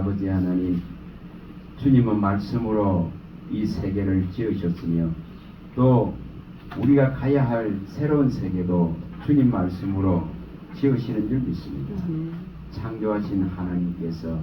아버지 하나님, 주님은 말씀으로 이 세계를 지으셨으며 또 우리가 가야 할 새로운 세계도 주님 말씀으로 지으시는 줄 믿습니다. 창조하신 하나님께서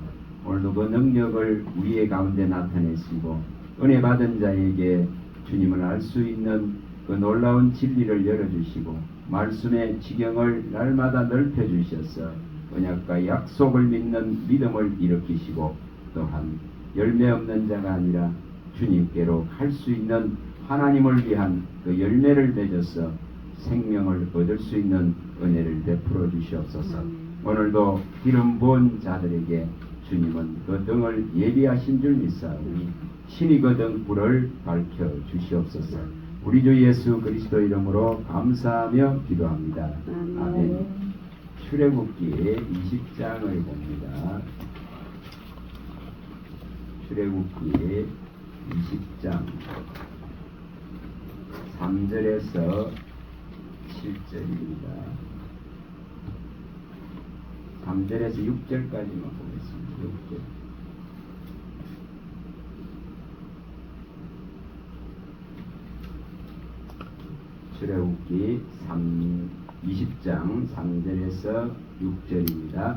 오늘도 그 능력을 우리의 가운데 나타내시고 은혜 받은 자에게 주님을 알 수 있는 그 놀라운 진리를 열어주시고 말씀의 지경을 날마다 넓혀주셔서 언약과 약속을 믿는 믿음을 일으키시고 또한 열매 없는 자가 아니라 주님께로 갈 수 있는 하나님을 위한 그 열매를 맺어서 생명을 얻을 수 있는 은혜를 베풀어 주시옵소서. 오늘도 기름 부은 자들에게 주님은 그 등을 예비하신 줄 믿사오니 신이 그 등 불을 밝혀 주시옵소서. 우리 주 예수 그리스도 이름으로 감사하며 기도합니다. 아멘. 출애굽기 20장을 봅니다. 출애굽기 20장 3절에서 7절입니다. 3절에서 6절까지만 보겠습니다. 6절. 출애굽기 20장 3절에서 6절입니다.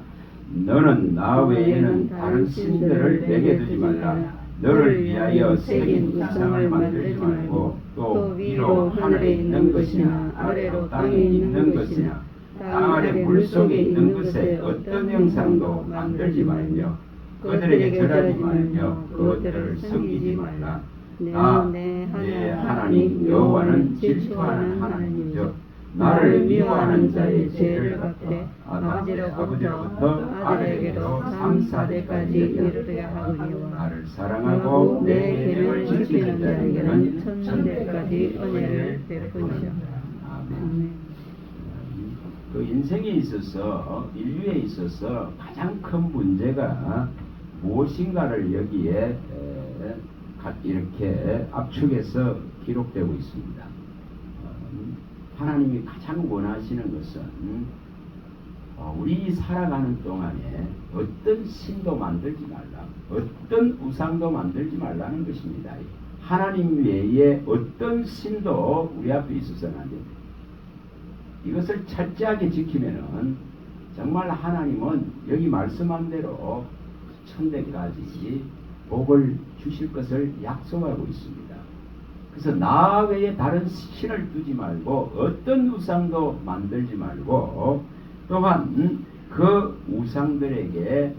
너는 나 외에는 다른 신들을 내게 두지 말라. 너를 위하여 새긴 우상을 만들지 말고 또 위로 하늘에 있는 것이나 아래로 땅에 있는 것이나 땅 아래 물속에 있는 것에 어떤 형상도 만들지 말며 그들에게 절하지 말며 그것들을 섬기지 말라. 나 내 하나님 여호와는 질투하는 하나님이죠. 나를 미워하는 자의 죄를 갚되 아버지로부터 아들에게로 3-4대까지 이르게 하거니와 나를 사랑하고 내 계명을 지키는 자에게는 1000대까지 은혜를 베푸시오. 아멘. 그 인생에 있어서 인류에 있어서 가장 큰 문제가 무엇인가를 여기에 이렇게 압축해서 기록되고 있습니다. 하나님이 가장 원하시는 것은 우리 살아가는 동안에 어떤 신도 만들지 말라, 어떤 우상도 만들지 말라는 것입니다. 하나님 외에 어떤 신도 우리 앞에 있어서는 안 됩니다. 이것을 철저하게 지키면은 정말 하나님은 여기 말씀한 대로 1000대까지 복을 주실 것을 약속하고 있습니다. 그래서 나 외에 다른 신을 두지 말고 어떤 우상도 만들지 말고 또한 그 우상들에게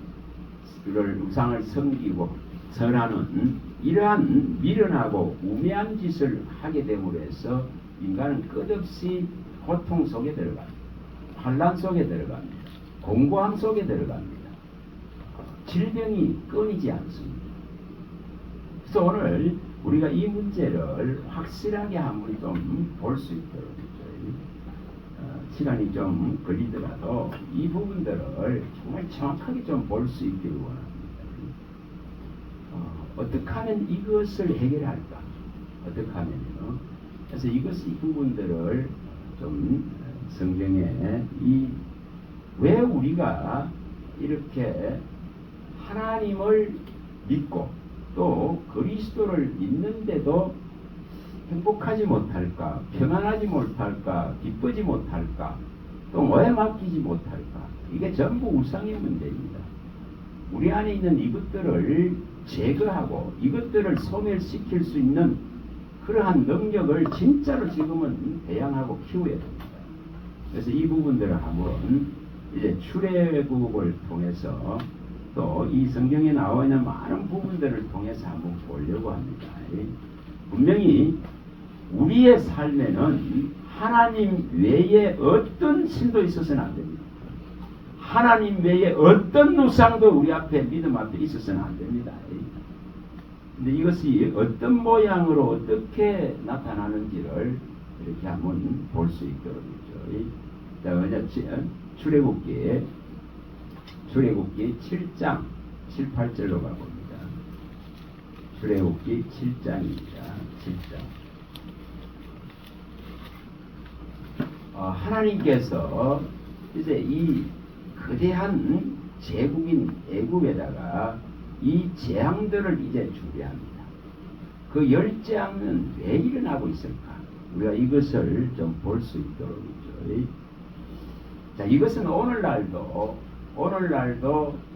우상을 섬기고 절하는 이러한 미련하고 우매한 짓을 하게 됨으로 해서 인간은 끝없이 고통 속에 들어갑니다. 환난 속에 들어갑니다. 공고함 속에 들어갑니다. 질병이 끊이지 않습니다. 그래서 오늘 우리가 이 문제를 확실하게 한번 좀 볼 수 있도록 시간이 좀 걸리더라도 이 부분들을 정말 정확하게 좀 볼 수 있기를 원합니다. 어떻게 하면 이것을 해결할까? 어떻게 하면요? 그래서 이 부분들을 좀 성경에 왜 우리가 이렇게 하나님을 믿고 또 그리스도를 믿는데도 행복하지 못할까, 평안하지 못할까, 기쁘지 못할까, 또 뭐에 맡기지 못할까? 이게 전부 우상의 문제입니다. 우리 안에 있는 이것들을 제거하고 이것들을 소멸시킬 수 있는 그러한 능력을 진짜로 지금은 배양하고 키워야 됩니다. 그래서 이 부분들을 한번 이제 출애굽을 통해서 또 이 성경에 나와 있는 많은 부분들을 통해서 한번 보려고 합니다. 분명히 우리의 삶에는 하나님 외에 어떤 신도 있어서는 안 됩니다. 하나님 외에 어떤 우상도 우리 앞에 믿음 앞에 있어서는 안 됩니다. 근데 이것이 어떤 모양으로 어떻게 나타나는지를 이렇게 한번 볼 수 있도록 있죠. 자, 출애굽기 7장 7, 8절로 가봅니다. 출애굽기 7장입니다. 7장. 하나님께서 이제 이 거대한 제국인 애굽에다가 이 재앙들을 이제 준비합니다. 그 열 재앙은 왜 일어나고 있을까? 우리가 이것을 좀 볼 수 있도록이죠. 자, 이것은 오늘날도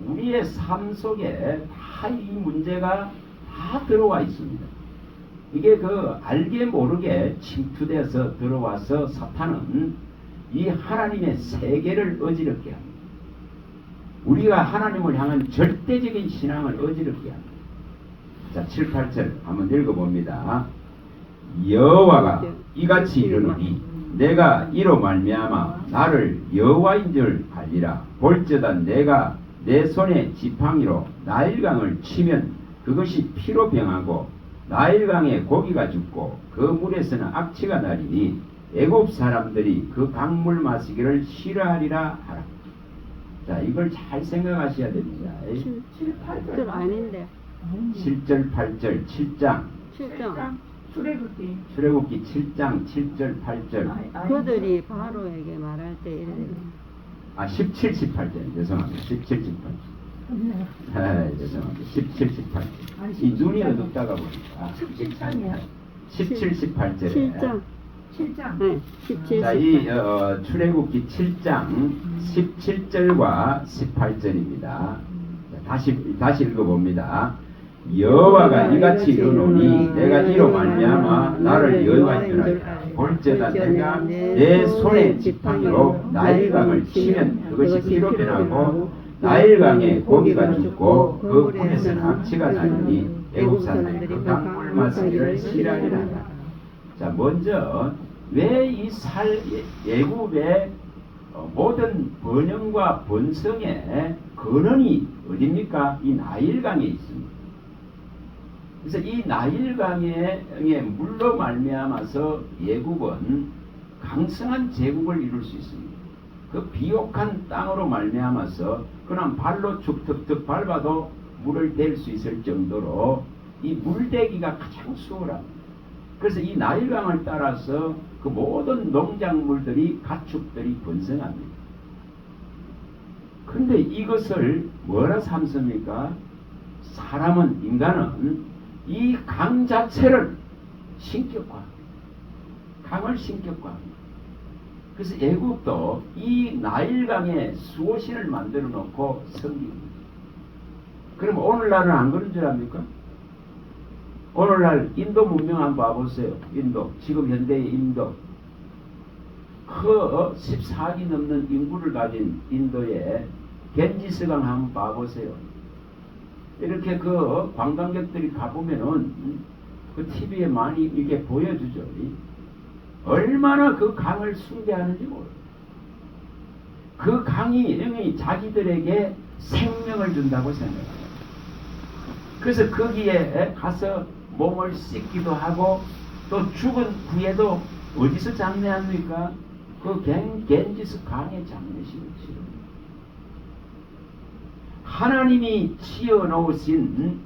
우리의 삶 속에 다 이 문제가 다 들어와 있습니다. 이게 그 알게 모르게 침투돼서 들어와서 사탄은 이 하나님의 세계를 어지럽게 합니다. 우리가 하나님을 향한 절대적인 신앙을 어지럽게 합니다. 자, 7, 8절 한번 읽어봅니다. 여호와가 이같이 이르노니 내가 이로 말미암아 나를 여호와인 줄 알리라. 볼지어다 내가 내 손에 지팡이로 나일강을 치면 그것이 피로 병하고 나일강에 고기가 죽고 그 물에서는 악취가 나리니 애굽 사람들이 그 강물 마시기를 싫어하리라 하라. 자, 이걸 잘 생각하셔야 됩니다. 7, 8절 아닌데. 7절, 8절, 7장. 7장. 출애굽기 7장 7절 8절. 그들이 바로에게 말할 때 이래. 17, 18절. 죄송합니다. 17, 18절. 죄송합니다. 17, 18절. 이 눈이 어둡다가 보니까 17, 18절에 7장. 네, 17, 자, 이 출애굽기 7장 17절과 18절입니다. 다시 읽어봅니다. 여호와가 이같이 이르노니 내가 이로 말미암아 나를 여호와인 줄 알라. 볼지어다 내가 내 손에 지팡이로 나일강을 치면 그것이 피로 변하고 나일강에 고기가 죽고 그 물에서는 악취가 나니 애굽 사람들이 그 강물 마시기를 싫어하리라. 자, 먼저 왜 이 애굽의 모든 번영과 번성의 근원이 어디입니까? 이 나일강에 있습니다. 그래서 이 나일강의 물로 말미암아서 애굽은 강성한 제국을 이룰 수 있습니다. 그 비옥한 땅으로 말미암아서 그냥 발로 툭툭툭 밟아도 물을 댈 수 있을 정도로 이 물대기가 가장 수월합니다. 그래서 이 나일강을 따라서 그 모든 농작물들이 가축들이 번성합니다. 근데 이것을 뭐라 삼습니까? 인간은 이 강 자체를 신격화합니다. 강을 신격화합니다. 그래서 애국도 이 나일강에 수호신을 만들어 놓고 섬깁니다. 그럼 오늘날은 안 그런 줄 압니까? 오늘날 인도 문명 한번 봐보세요. 인도, 지금 현대의 인도. 그 14기 넘는 인구를 가진 인도의 겐지스강 한번 봐보세요. 이렇게 그 관광객들이 가보면은 그 TV에 많이 이렇게 보여주죠. 얼마나 그 강을 숭배하는지 몰라요. 그 강이 자기들에게 생명을 준다고 생각합니다. 그래서 거기에 가서 몸을 씻기도 하고 또 죽은 후에도 어디서 장례합니까? 그 겐지스 강에 장례식을 치릅니다. 하나님이 지어놓으신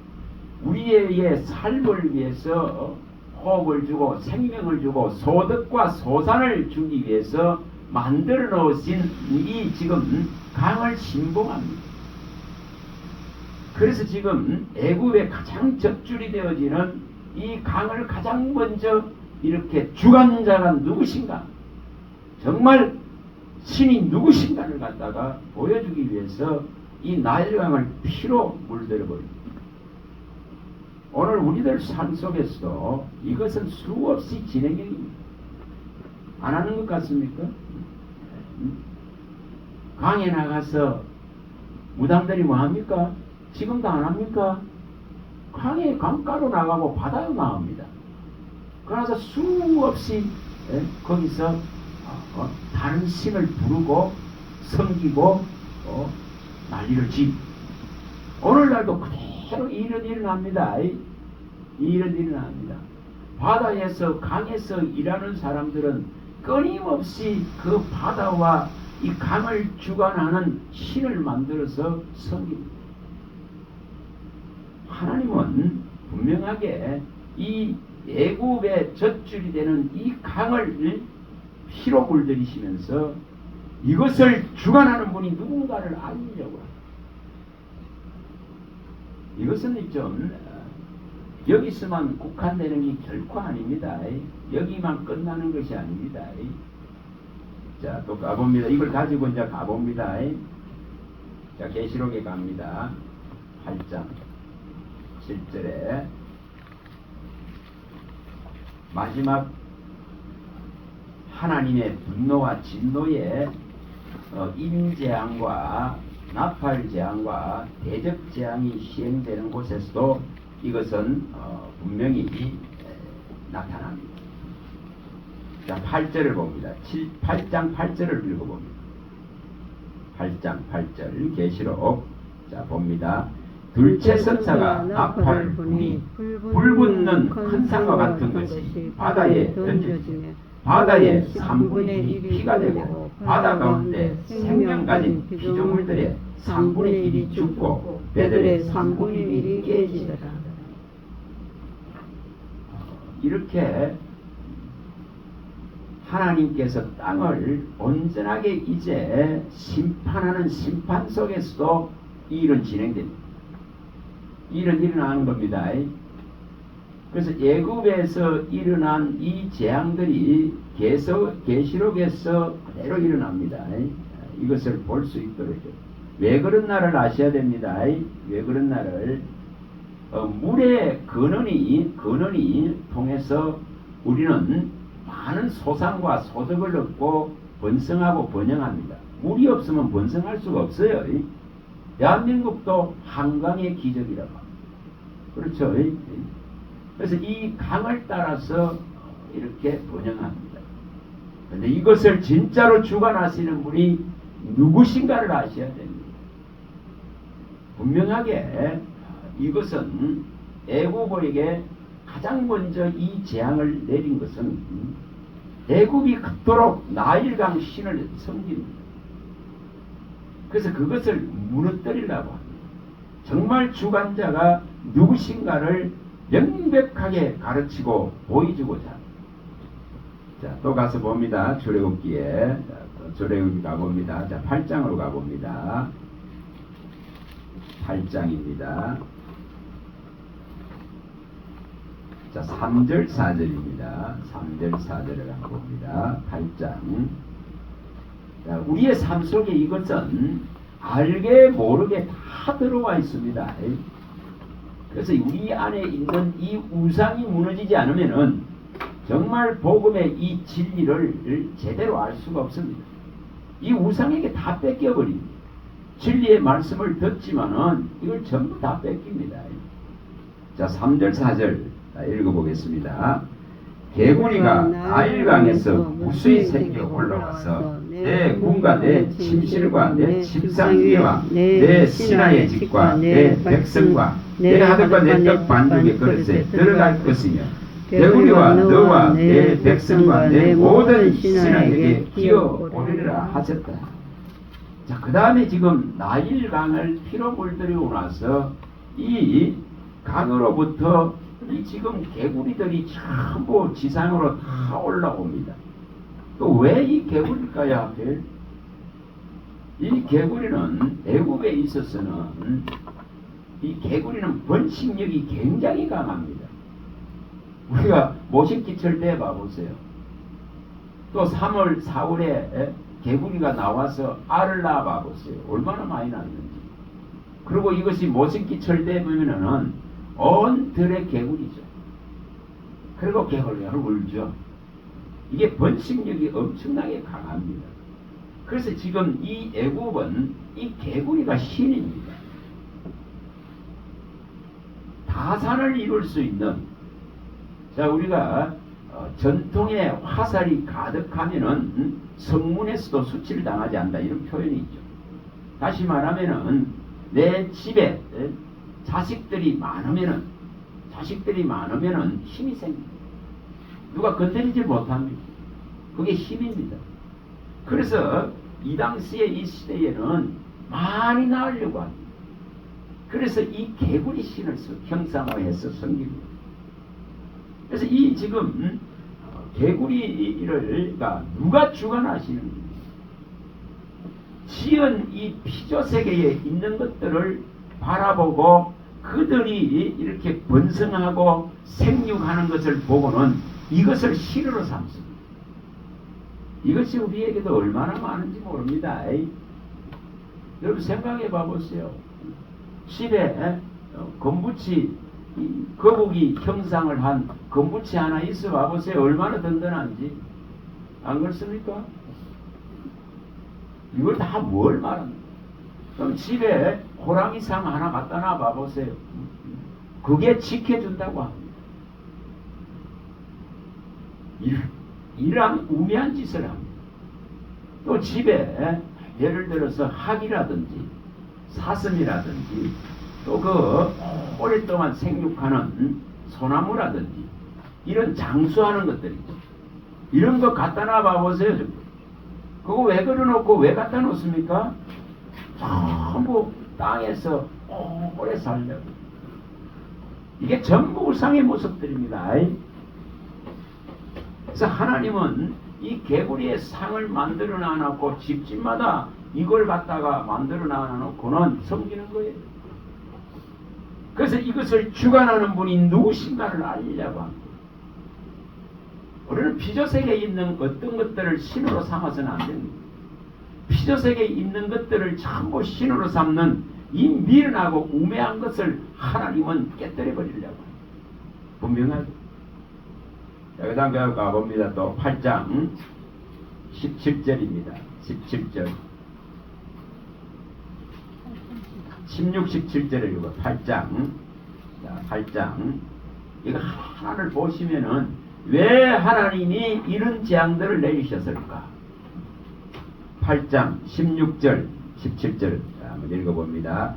우리의 삶을 위해서 호흡을 주고 생명을 주고 소득과 소산을 주기 위해서 만들어 놓으신 이 지금 강을 신봉합니다. 그래서 지금 애굽의 가장 젖줄이 되어지는 이 강을 가장 먼저 이렇게 주관자가 누구신가, 정말 신이 누구신가를 갖다가 보여주기 위해서 이 나일강을 피로 물들어 버립니다. 오늘 우리들 삶 속에서 이것은 수없이 진행형입니다. 안 하는 것 같습니까? 강에 나가서 무당들이 뭐합니까? 지금도 안 합니까? 강에 강가로 나가고 바다로 나옵니다. 그래서 수없이 거기서 다른 신을 부르고 섬기고 난리를 칩니다. 오늘날도 그대로 이런 일어납니다. 이런 일어납니다. 바다에서 강에서 일하는 사람들은 끊임없이 그 바다와 이 강을 주관하는 신을 만들어서 섬깁니다. 하나님은 분명하게 이 애굽의 젖줄이 되는 이 강을 피로 물들이시면서 이것을 주관하는 분이 누군가를 알리려고 합니다. 이것은 좀 여기서만 국한되는 게 결코 아닙니다. 여기만 끝나는 것이 아닙니다. 자, 또 가봅니다. 이걸 가지고 이제 가봅니다. 자, 계시록에 갑니다. 8장 7절에 마지막 하나님의 분노와 진노의 임재앙과 나팔재앙과 대적재앙이 시행되는 곳에서도 이것은 분명히 나타납니다. 자, 8절을 봅니다. 8장 8절을 읽어봅니다. 8장 8절 계시록. 자, 봅니다. 둘째 선사가 나팔을 부니 불붙는 큰 산과 같은 것이 바다에 던져지며 바다의 3분의 1이 피가 되고 바다 가운데 생명 가진 피조물들의 3분의 1이 죽고 배들의 3분의 1이 깨지더라. 이렇게 하나님께서 땅을 온전하게 이제 심판하는 심판 속에서도 이 일은 진행됩니다. 이 일은 일어나는 겁니다. 그래서 애굽에서 일어난 이 재앙들이 계시록에서 그대로 일어납니다. 이것을 볼 수 있도록. 왜 그런 날을 아셔야 됩니다. 왜 그런 날을 물의 근원이 통해서 우리는 많은 소상과 소득을 얻고 번성하고 번영합니다. 물이 없으면 번성할 수가 없어요. 대한민국도 한강의 기적이라고 합니다. 그렇죠. 그래서 이 강을 따라서 이렇게 번영합니다. 그런데 이것을 진짜로 주관하시는 분이 누구신가를 아셔야 됩니다. 분명하게 이것은 애굽에게 가장 먼저 이 재앙을 내린 것은 애굽이 그토록 나일강 신을 섬깁니다. 그래서 그것을 무너뜨리려고 합니다. 정말 주관자가 누구신가를 명백하게 가르치고 보여주고자 합니다. 자, 또 가서 봅니다. 출애굽기에. 출애굽기 가봅니다. 자, 8장으로 가봅니다. 8장입니다. 자, 3절 4절입니다. 3절 4절을 가봅니다. 8장. 자, 우리의 삶 속에 이것은 알게 모르게 다 들어와 있습니다. 그래서 우리 안에 있는 이 우상이 무너지지 않으면은 정말 복음의 이 진리를 제대로 알 수가 없습니다. 이 우상에게 다 뺏겨버립니다. 진리의 말씀을 듣지만은 이걸 전부 다 뺏깁니다. 자, 3절 4절 읽어보겠습니다. 개구리가 나일강에서 무수히 생겨 올라와서 내 궁과 내 침실과 내 침상 위와 내 신하의 집과 내 백성과 내 하들과 내 떡 반죽의 그릇에 들어갈 것이며 개구리와 너와 내 백성과 내 모든 신하에게 기어오리라 하셨다. 자, 그 다음에 지금 나일강을 피로 물들이고 나서 이 강으로부터 이 지금 개구리들이 전부 지상으로 다 올라옵니다. 또 왜 이 개구리일까요, 하필? 이 개구리는 애굽에 있어서는 이 개구리는 번식력이 굉장히 강합니다. 우리가 모신기철 때 봐보세요. 또 3월, 4월에 개구리가 나와서 알을 낳아 봐보세요. 얼마나 많이 낳는지. 그리고 이것이 모신기철 때 보면은 온 들의 개구리죠. 그리고 개구리가 울죠. 이게 번식력이 엄청나게 강합니다. 그래서 지금 이 애굽은 이 개구리가 신입니다. 다산을 이룰 수 있는, 자, 우리가 전통의 화살이 가득하면은 성문에서도 수치를 당하지 않는다, 이런 표현이 있죠. 다시 말하면은 내 집에 자식들이 많으면은 힘이 생깁니다. 누가 건드리지 못합니다. 그게 힘입니다. 그래서 이 당시에 이 시대에는 많이 낳으려고 합니다. 그래서 이 개구리 신을 형상화해서 섬깁니다. 그래서 이 지금 개구리를 누가 주관하시는 겁니다. 지은 이 피조 세계에 있는 것들을 바라보고 그들이 이렇게 번성하고 생육하는 것을 보고는 이것을 신으로 삼습니다. 이것이 우리에게도 얼마나 많은지 모릅니다. 여러분 생각해 봐보세요. 집에 건부치 거북이 형상을 한 건부치 하나 있어 봐보세요. 얼마나 든든한지. 안 그렇습니까? 이걸 다 뭘 말합니까? 그럼 집에 호랑이상 하나 갖다 놔 봐보세요. 그게 지켜준다고 합니다. 이러한 우매한 짓을 합니다. 또 집에 예를 들어서 학이라든지 사슴이라든지 또 그 오랫동안 생육하는 소나무라든지 이런 장수하는 것들이죠. 이런 거 갖다 놔 봐보세요. 그거 왜 걸어놓고 왜 갖다 놓습니까? 전부 땅에서 오래 살려고. 이게 전부 우상의 모습들입니다. 그래서 하나님은 이 개구리의 상을 만들어 놔놓고 집집마다 이걸 갖다가 만들어 놔놓고는 섬기는 거예요. 그래서 이것을 주관하는 분이 누구신가를 알려고 합니다. 우리는 피조세계에 있는 어떤 것들을 신으로 삼아서는 안 됩니다. 피조세계에 있는 것들을 전부 신으로 삼는 이 미련하고 우매한 것을 하나님은 깨뜨려 버리려고 합니다. 분명하게. 자, 그 다음 가봅니다. 또 8장 17절입니다. 17절 16, 17절을 읽어. 8장. 자, 8장. 이거 하나를 보시면은 왜 하나님이 이런 재앙들을 내리셨을까? 8장 16절 17절 한번 읽어봅니다.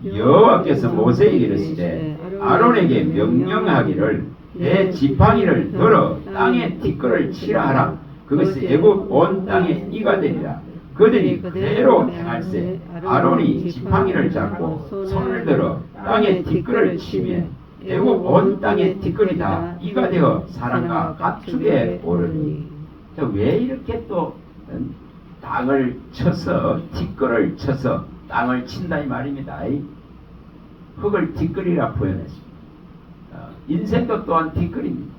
여호와께서 모세에게 이르시되 아론에게 명령하기를 내 지팡이를 들어 땅에 티끌을 치라 하라. 그것이 애굽 온 땅에 이가 되리라. 그들이 그대로 행할세. 아론이 지팡이를 잡고 손을 들어 땅에 티끌을 치면 애굽 온 땅에 티끌이 다 이가 되어 사람과 가축에 오르니. 왜 이렇게 또 땅을 쳐서 티끌을 쳐서 땅을 친다 이 말입니다. 흙을 티끌이라 표현했습니다. 인생도 또한 티끌입니다.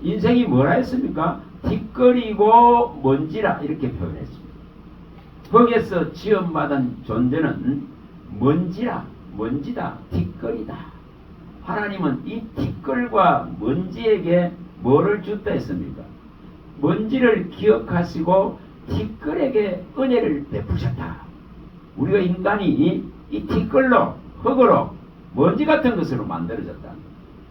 인생이 뭐라 했습니까? 티끌이고 먼지라 이렇게 표현했습니다. 거기에서 지음받은 존재는 먼지다, 티끌이다. 하나님은 이 티끌과 먼지에게 뭐를 줬다 했습니까? 먼지를 기억하시고 티끌에게 은혜를 베푸셨다. 우리가 인간이 이 티끌로, 흙으로, 먼지 같은 것으로 만들어졌다.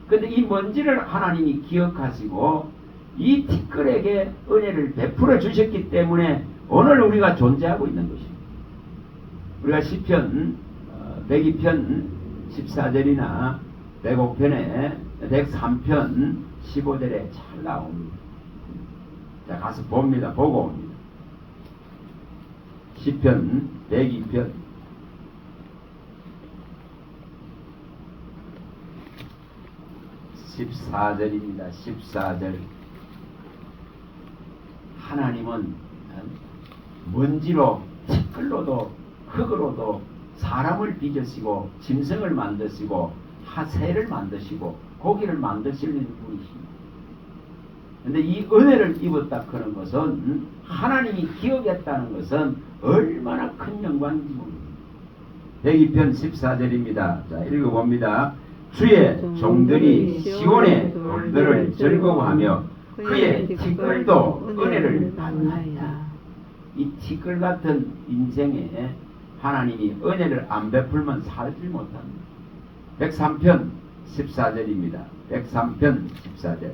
그런데 이 먼지를 하나님이 기억하시고 이 티끌에게 은혜를 베풀어 주셨기 때문에 오늘 우리가 존재하고 있는 것입니다. 우리가 시편 102편 14절이나 105편에 103편 15절에 잘 나옵니다. 자, 가서 봅니다. 보고 옵니다. 시편 102편 14절입니다. 14절. 하나님은 먼지로 티끌로도 흙으로도 사람을 빚으시고 짐승을 만드시고 하새를 만드시고 고기를 만드시는 분이십니다. 그런데 이 은혜를 입었다 그런 것은 하나님이 기억했다는 것은 얼마나 큰 영광인지 모릅니다. 102편 14절입니다. 자, 읽어봅니다. 주의 종들이 시온의 돌들을 즐거워하며 그의 티끌도 은혜를 받나이다. 이 티끌 같은 인생에 하나님이 은혜를 안 베풀면 살지 못합니다. 103편 14절입니다. 103편 14절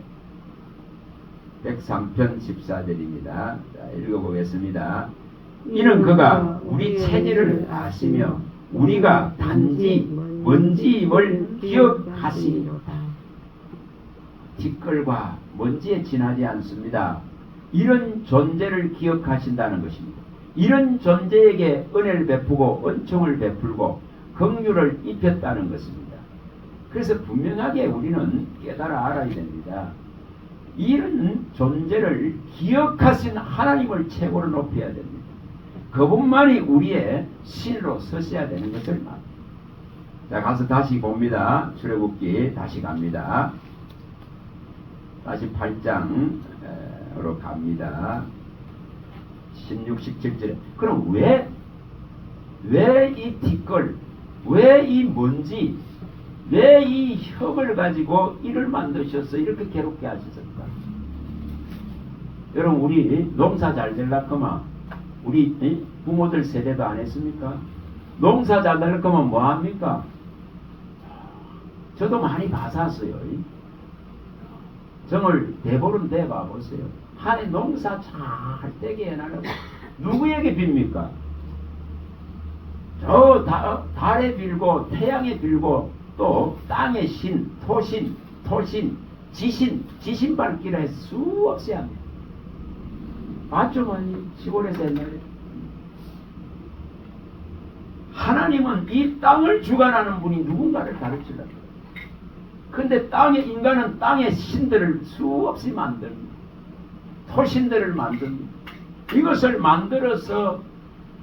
103편 14절입니다. 자, 읽어보겠습니다. 이는 그가 우리 체질을 아시며 우리가 단지 먼지임을 기억하시리로다. 티끌과 먼지에 지나지 않습니다. 이런 존재를 기억하신다는 것입니다. 이런 존재에게 은혜를 베푸고 은총을 베풀고 긍휼을 입혔다는 것입니다. 그래서 분명하게 우리는 깨달아 알아야 됩니다. 이런 존재를 기억하신 하나님을 최고로 높여야 됩니다. 그분만이 우리의 신으로 서셔야 되는 것을 말합니다. 자, 가서 다시 봅니다. 출애굽기 다시 갑니다. 다시 8장으로 갑니다. 16, 17절에. 그럼 왜 이 티끌, 왜 이 먼지, 왜 이 흙을 가지고 이를 만드셔서 이렇게 괴롭게 하셨을까? 여러분, 우리 농사 잘 되려면 우리 부모들 세대도 안 했습니까? 농사 잘 되려면 뭐 합니까? 저도 많이 봐봤어요. 정말 대보름 대봐 보세요. 한 해 농사 잘 되게 해나가고 누구에게 빕니까? 저 달에 빌고 태양에 빌고 또 땅의 신, 토신, 지신 밟기라 할 수 없이 합니다. 맞죠? 많이 시골에서 옛날에. 하나님은 이 땅을 주관하는 분이 누군가를 가르치려고. 근데 인간은 땅의 신들을 수없이 만듭니다. 토신들을 만듭니다. 이것을 만들어서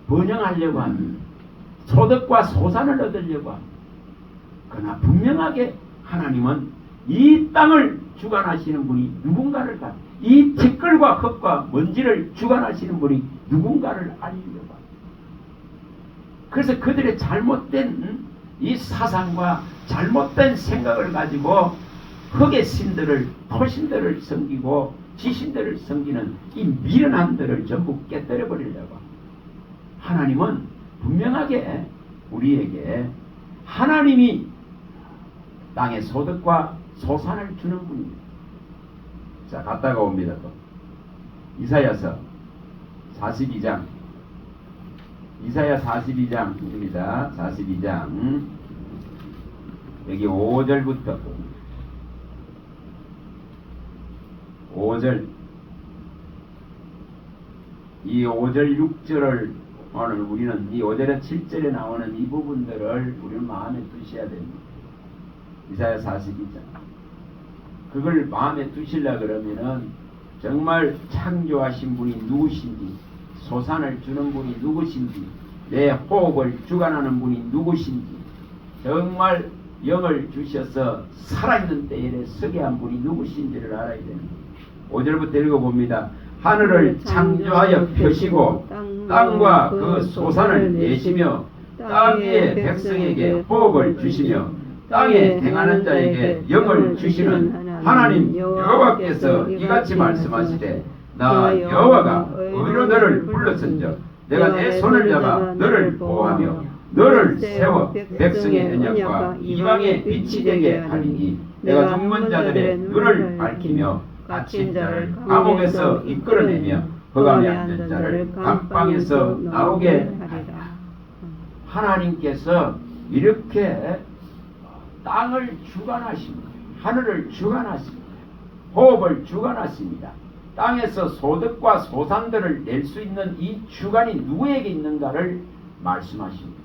번영하려고 합니다. 소득과 소산을 얻으려고 합니다. 그러나 분명하게 하나님은 이 땅을 주관하시는 분이 누군가를 이 티끌과 흙과 먼지를 주관하시는 분이 누군가를 알리려고 합니다. 그래서 그들의 잘못된 이 사상과 잘못된 생각을 가지고 흙의 신들을, 토신들을 섬기고 지신들을 섬기는 이 미련함들을 전부 깨뜨려 버리려고 합니다. 하나님은 분명하게 우리에게 하나님이 땅의 소득과 소산을 주는 분입니다. 자, 갔다가 옵니다. 또 이사야서 42장, 이사야 42장입니다. 42장 여기 5절부터 5절, 이 5절 6절을 오늘 우리는 이 5절에 7절에 나오는 이 부분들을 우리는 마음에 두셔야 됩니다. 이사야 42장. 그걸 마음에 두시려 그러면은 정말 창조하신 분이 누구신지, 소산을 주는 분이 누구신지, 내 호흡을 주관하는 분이 누구신지, 정말 영을 주셔서 살아있는 때에 서게 한 분이 누구신지를 알아야 됩니다. 5절부터 읽어봅니다. 하늘을 창조하여 펴시고 땅과 그 소산을 내시며 땅 위의 백성에게 호흡을 주시며 땅에 행하는 자에게 영을 주시는 하나님 여호와께서 이같이 말씀하시되 나 여호와가 의로 너를 불렀은즉 내가 내 손을 잡아 너를 보호하며 너를 세워 백성의 언약과 이방의 빛이 되게 하리니 내가 죽는 자들의 눈을 밝히며 갇힌 자를 감옥에서 이끌어내며 허감에 앉은 자를 감방에서 나오게 하리라. 하나님께서 이렇게 땅을 주관하십니다. 하늘을 주관하십니다. 호흡을 주관하십니다. 땅에서 소득과 소산들을 낼 수 있는 이 주관이 누구에게 있는가를 말씀하십니다.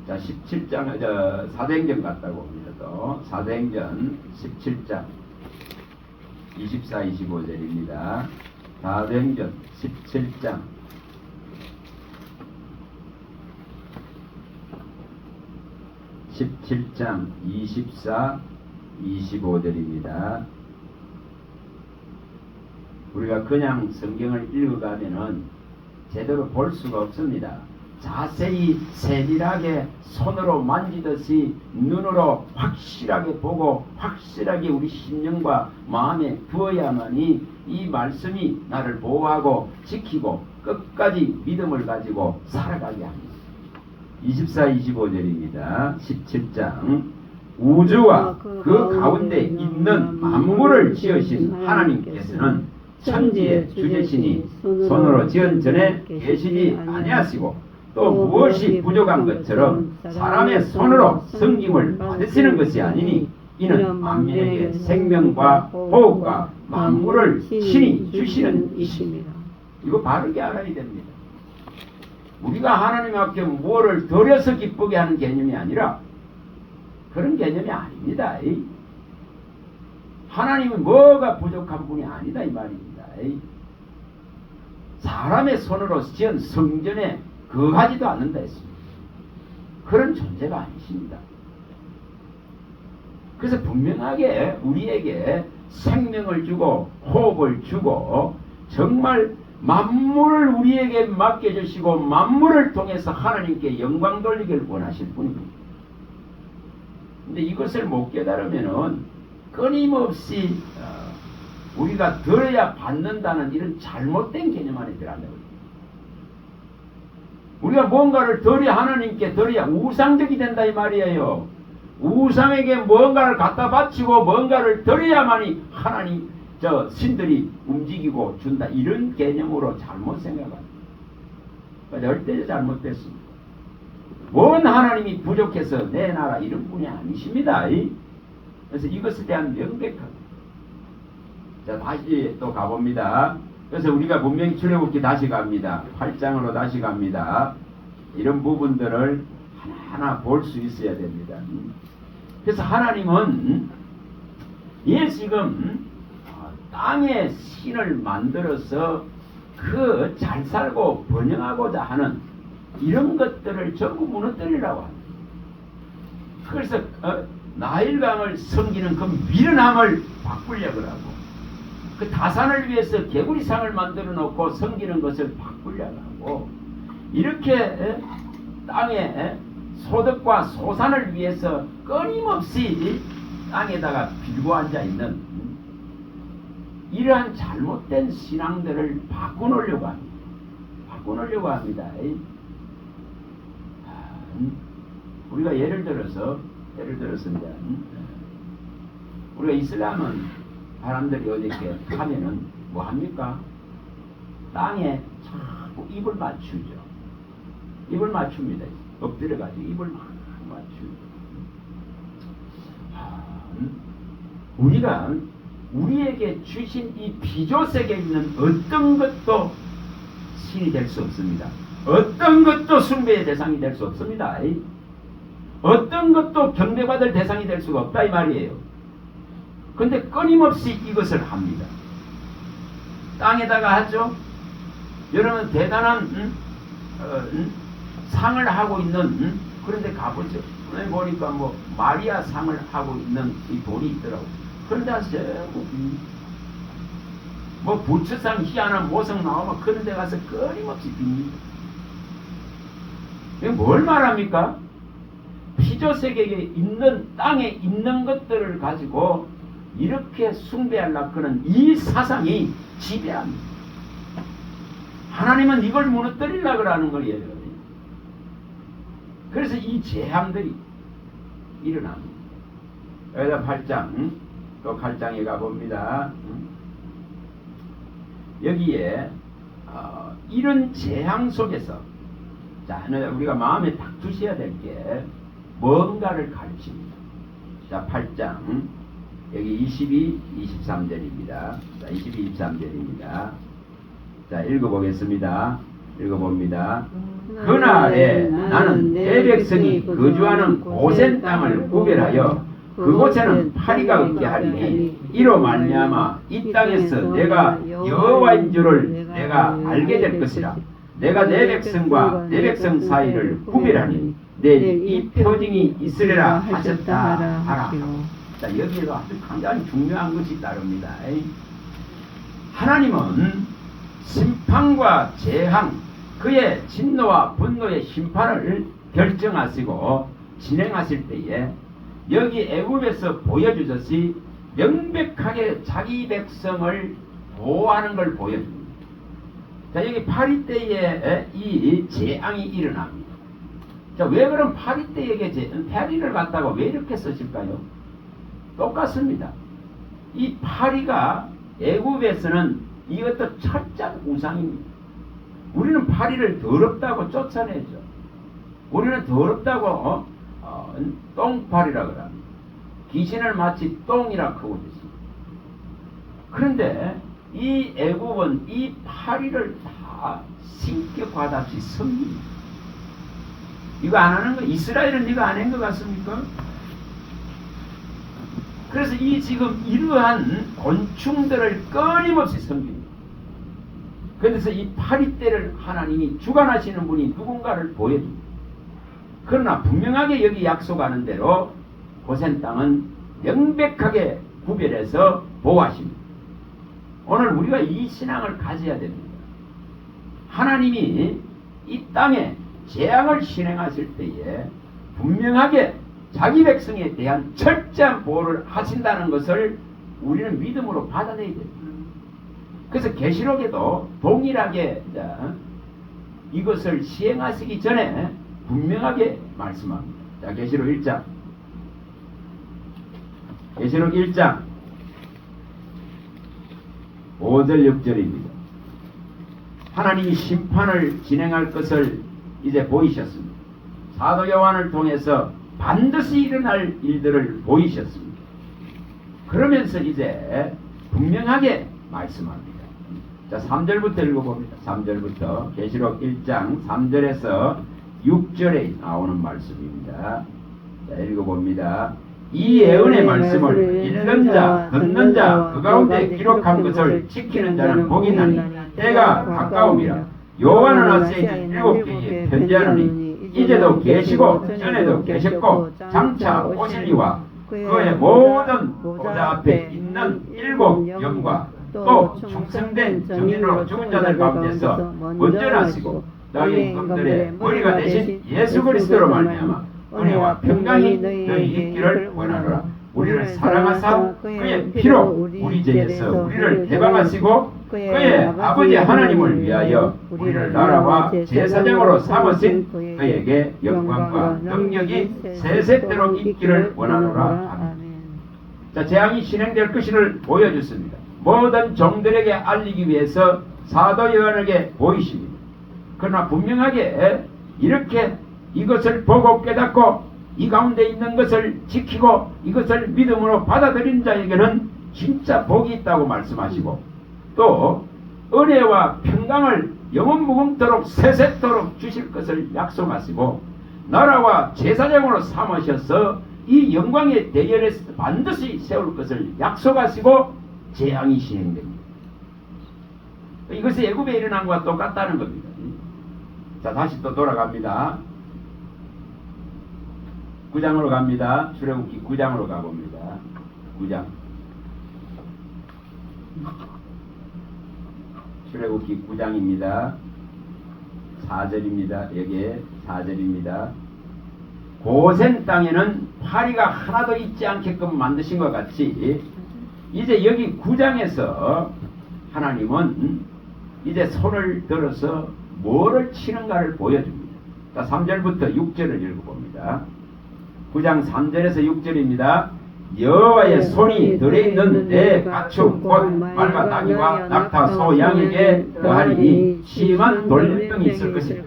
자, 17장, 사도행전 갔다고 봅니다. 또 사도행전 17장 24, 25절입니다. 사도행전 17장 17장 24, 25절입니다. 우리가 그냥 성경을 읽어가면은 제대로 볼 수가 없습니다. 자세히 세밀하게 손으로 만지듯이 눈으로 확실하게 보고 확실하게 우리 심령과 마음에 부어야만이 이 말씀이 나를 보호하고 지키고 끝까지 믿음을 가지고 살아가게 합니다. 24, 25절입니다. 17장 우주와 그 가운데 있는 만물을 지으신 하나님께서는 천지의 주제시니 손으로 지은 전에 계시지 아니하시고 또 무엇이 부족한 것처럼 사람의 손으로 섬김을 받으시는 것이 아니니 이는 만민에게 생명과 호흡과 만물을 신이 주시는 이십니다. 이거 바르게 알아야 됩니다. 우리가 하나님 앞에 무엇을 드려서 기쁘게 하는 개념이 아니라 그런 개념이 아닙니다. 하나님은 뭐가 부족한 분이 아니다 이 말입니다. 사람의 손으로 지은 성전에 거하지도 않는다 했습니다. 그런 존재가 아니십니다. 그래서 분명하게 우리에게 생명을 주고 호흡을 주고 정말 만물을 우리에게 맡겨주시고 만물을 통해서 하나님께 영광 돌리기를 원하실 분입니다. 근데 이것을 못 깨달으면은 끊임없이 우리가 들어야 받는다는 이런 잘못된 개념 안에 들어간다고. 우리가 뭔가를 들어야 하나님께 들어야 우상적이 된다 이 말이에요. 우상에게 뭔가를 갖다 바치고 뭔가를 드려야만이 하나님 신들이 움직이고 준다 이런 개념으로 잘못 생각합니다. 절대 잘못됐습니다. 뭔 하나님이 부족해서 내 나라 이런 분이 아니십니다. 그래서 이것에 대한 명백한. 자, 다시 또 가봅니다. 그래서 우리가 분명히 출애굽기 다시 갑니다. 8장으로 다시 갑니다. 이런 부분들을 하나하나 볼 수 있어야 됩니다. 그래서 하나님은 지금 땅에 신을 만들어서 그 잘 살고 번영하고자 하는 이런 것들을 전부 무너뜨리라고 합니다. 그래서 나일강을 섬기는 그 미련함을 바꾸려고 하고 그 다산을 위해서 개구리상을 만들어 놓고 섬기는 것을 바꾸려고 하고 이렇게 땅에 소득과 소산을 위해서 끊임없이 땅에다가 빌고 앉아있는 이러한 잘못된 신앙들을 바꿔놓으려고 합니다. 바꿔놓으려고 합니다. 우리가 예를 들었습니다. 우리가 이슬람은 사람들이 어저께 하면은 뭐 합니까? 땅에 자꾸 입을 맞추죠. 입을 맞춥니다. 엎드려가지고 입을 맞추죠. 우리가 우리에게 주신 이 비조색에 있는 어떤 것도 신이 될 수 없습니다. 어떤 것도 숭배의 대상이 될 수 없습니다. 어떤 것도 경배받을 대상이 될 수가 없다 이 말이에요. 근데 끊임없이 이것을 합니다. 땅에다가 하죠. 여러분 대단한 상을 하고 있는 그런데 가보죠. 보니까 뭐 마리아 상을 하고 있는 이 돌이 있더라고. 그런데 가서 뭐 부처상 희한한 모성 나오면 그런데 가서 끊임없이 빕니다. 이게 뭘 말합니까? 피조세계에 있는 땅에 있는 것들을 가지고 이렇게 숭배하려고 하는 이 사상이 지배합니다. 하나님은 이걸 무너뜨리려고 하는 거예요. 그래서 이 재앙들이 일어납니다. 여기다 8장 또 8장에 가봅니다. 여기에 이런 재앙 속에서 자, 우리가 마음에 딱 두셔야 될 게 뭔가를 가르칩니다. 자, 8장 여기 22, 23절입니다. 자, 22, 23절입니다. 자, 읽어보겠습니다. 읽어봅니다. 그날에 나는 내 백성이 거주하는 고센 땅을 구별하여 그곳에는 파리가 없게 하리니 이로 말미암아 이 땅에서 내가 여호와인 줄을 내가 알게 될 것이라. 내가 내 백성과 내 백성 사이를 구별하니 내일 이 표징이 있으리라 하셨다 하라. 자, 여기에도 아주 굉장히 중요한 것이 따릅니다. 하나님은 심판과 재앙, 그의 진노와 분노의 심판을 결정하시고 진행하실 때에 여기 애굽에서 보여주듯이 명백하게 자기 백성을 보호하는 걸 보여줍니다. 자, 여기 파리 때에 이 재앙이 일어납니다. 자, 왜 그럼 파리 때에게 파리를 갖다가 왜 이렇게 쓰실까요? 똑같습니다. 이 파리가 애굽에서는 이것도 철저한 우상입니다. 우리는 파리를 더럽다고 쫓아내죠. 우리는 더럽다고 똥파리라 그럽니다. 귀신을 마치 똥이라 그러듯이. 그런데 이 애굽은 이 파리를 다 신격화답시 섬깁니다. 이거 안 하는 거 이스라엘은 이거 안 한 것 같습니까? 그래서 이 지금 이러한 곤충들을 끊임없이 섬깁니다. 그래서 이 파리떼를 하나님이 주관하시는 분이 누군가를 보여줍니다. 그러나 분명하게 여기 약속하는 대로 고센 땅은 명백하게 구별해서 보호하십니다. 오늘 우리가 이 신앙을 가져야 됩니다. 하나님이 이 땅에 재앙을 실행하실 때에 분명하게 자기 백성에 대한 철저한 보호를 하신다는 것을 우리는 믿음으로 받아들여야 됩니다. 그래서 계시록에도 동일하게 이것을 시행하시기 전에 분명하게 말씀합니다. 자, 계시록 1장. 계시록 1장 5절 6절입니다. 하나님이 심판을 진행할 것을 이제 보이셨습니다. 사도 요한을 통해서 반드시 일어날 일들을 보이셨습니다. 그러면서 이제 분명하게 말씀합니다. 자, 3절부터 읽어봅니다. 3절부터 계시록 1장 3절에서 6절에 나오는 말씀입니다. 자, 읽어봅니다. 이 예언의 말씀을 읽는 자, 듣는 자, 그 가운데 기록한 것을 지키는 자는 복이 나니 때가 가까움이라. 요한은 아세기 7개에 편지하노니 이제도 계시고 전에도 계셨고 장차 오실리와 그의 모든 보좌 앞에 있는 7 영과 또 충성된 정인으로 죽은 자들 가운데서 먼저 나시고 너희 임금들의 머리가 되신 예수 그리스도로 말미암아 은혜와 평강이 너희 있기를 원하노라. 우리를 사랑하사 그의 피로 우리 죄에서 우리를 해방하시고 그의 아버지 하나님을 위하여 우리를 나라와 제사장으로 삼으신 그에게 영광과 능력이 세세대로 있기를 원하노라. 자, 재앙이 진행될 것을 보여줬습니다. 모든 종들에게 알리기 위해서 사도 요한에게 보이십니다. 그러나 분명하게 이렇게 이것을 보고 깨닫고 이 가운데 있는 것을 지키고 이것을 믿음으로 받아들인 자에게는 진짜 복이 있다고 말씀하시고 또 은혜와 평강을 영원 무궁토록 세세토록 주실 것을 약속하시고 나라와 제사장으로 삼으셔서 이 영광의 대열에 반드시 세울 것을 약속하시고 재앙이 진행됩니다. 이것이 애굽에 일어난 것과 똑같다는 겁니다. 자, 다시 또 돌아갑니다. 9장으로 갑니다. 출애굽기 9장으로 가봅니다. 9장. 출애굽기 9장입니다. 4절입니다. 여기에 4절입니다. 고센 땅에는 파리가 하나도 있지 않게끔 만드신 것 같이 이제 여기 9장에서 하나님은 이제 손을 들어서 뭐를 치는가를 보여줍니다. 자, 3절부터 6절을 읽어봅니다. 9장 3절에서 6절입니다. 여호와의 손이 들어있는 내 가축 곧 말과 나귀와 낙타 소 양에게 더하리니 심한 돌림병이 있을 것이며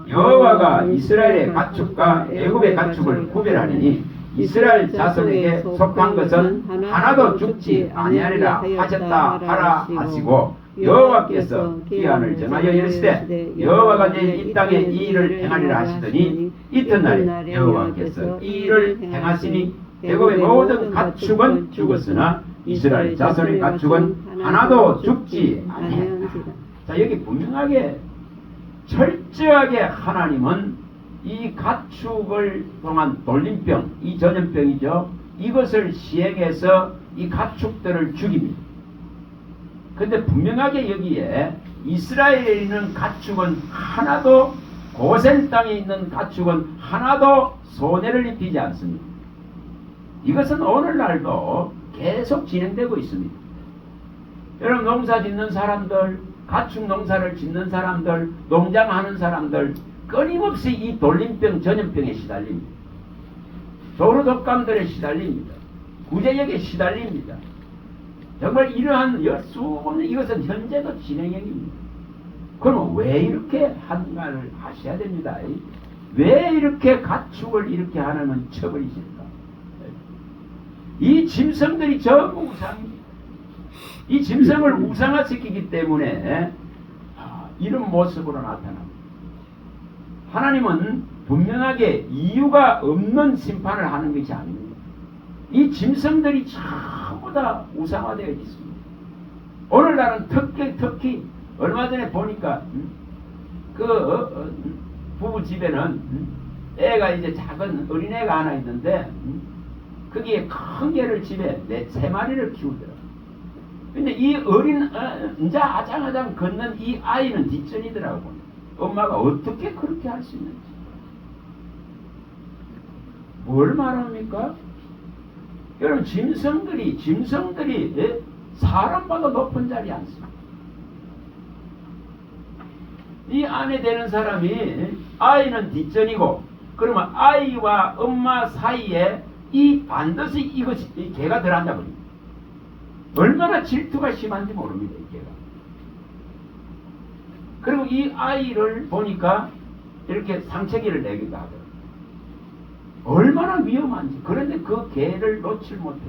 여호와가 이스라엘의 가축과 애굽의 가축을 구별하리니 이스라엘 자손에게 속한 것은 하나도 죽지 아니하리라 하셨다 하라 하시고 여호와께서 기한을 정하여 이르시되 여호와가 내일 이 땅에 이 일을 행하리라 하시더니 이튿날에 여호와께서 이 일을 행하시니 애굽의 모든 가축은 죽었으나 이스라엘 자손의 가축은 하나도 죽지 아니했다. 자, 여기 분명하게 철저하게 하나님은 이 가축을 통한 돌림병, 이 전염병이죠. 이것을 시행해서 이 가축들을 죽입니다. 근데 분명하게 여기에 이스라엘에 있는 가축은 하나도 고센 땅에 있는 가축은 하나도 손해를 입히지 않습니다. 이것은 오늘날도 계속 진행되고 있습니다. 여러분 농사 짓는 사람들, 가축 농사를 짓는 사람들, 농장하는 사람들 끊임없이 이 돌림병, 전염병에 시달립니다. 도로 독감들에 시달립니다. 구제역에 시달립니다. 정말 이러한 수없는 이것은 현재도 진행형입니다. 그러면 왜 이렇게 한가를 하셔야 됩니다. 왜 이렇게 가축을 이렇게 하나는 쳐버리실까? 이 짐승들이 전부 우상입니다. 이 짐승을 우상화시키기 때문에 이런 모습으로 나타납니다. 하나님은 분명하게 이유가 없는 심판을 하는 것이 아닙니다. 이 짐승들이 전부 다 우상화되어 있습니다. 오늘날은 특히 얼마 전에 보니까 그 부부 집에는 애가 이제 작은 어린애가 하나 있는데 거기에 큰 개를 집에 3마리를 키우더라. 근데 이 어린 이제 아장아장 걷는 이 아이는 뒷전이더라고. 엄마가 어떻게 그렇게 할 수 있는지. 뭘 말합니까? 여러분 짐승들이 예? 사람보다 높은 자리에 앉습니다. 이 안에 되는 사람이 예? 아이는 뒷전이고 그러면 아이와 엄마 사이에 이 반드시 이것이 이 개가 들어앉아 버립니다. 얼마나 질투가 심한지 모릅니다. 이 개가. 그리고 이 아이를 보니까 이렇게 상체기를 내기도 하더라고요. 얼마나 위험한지. 그런데 그 개를 놓칠 못해.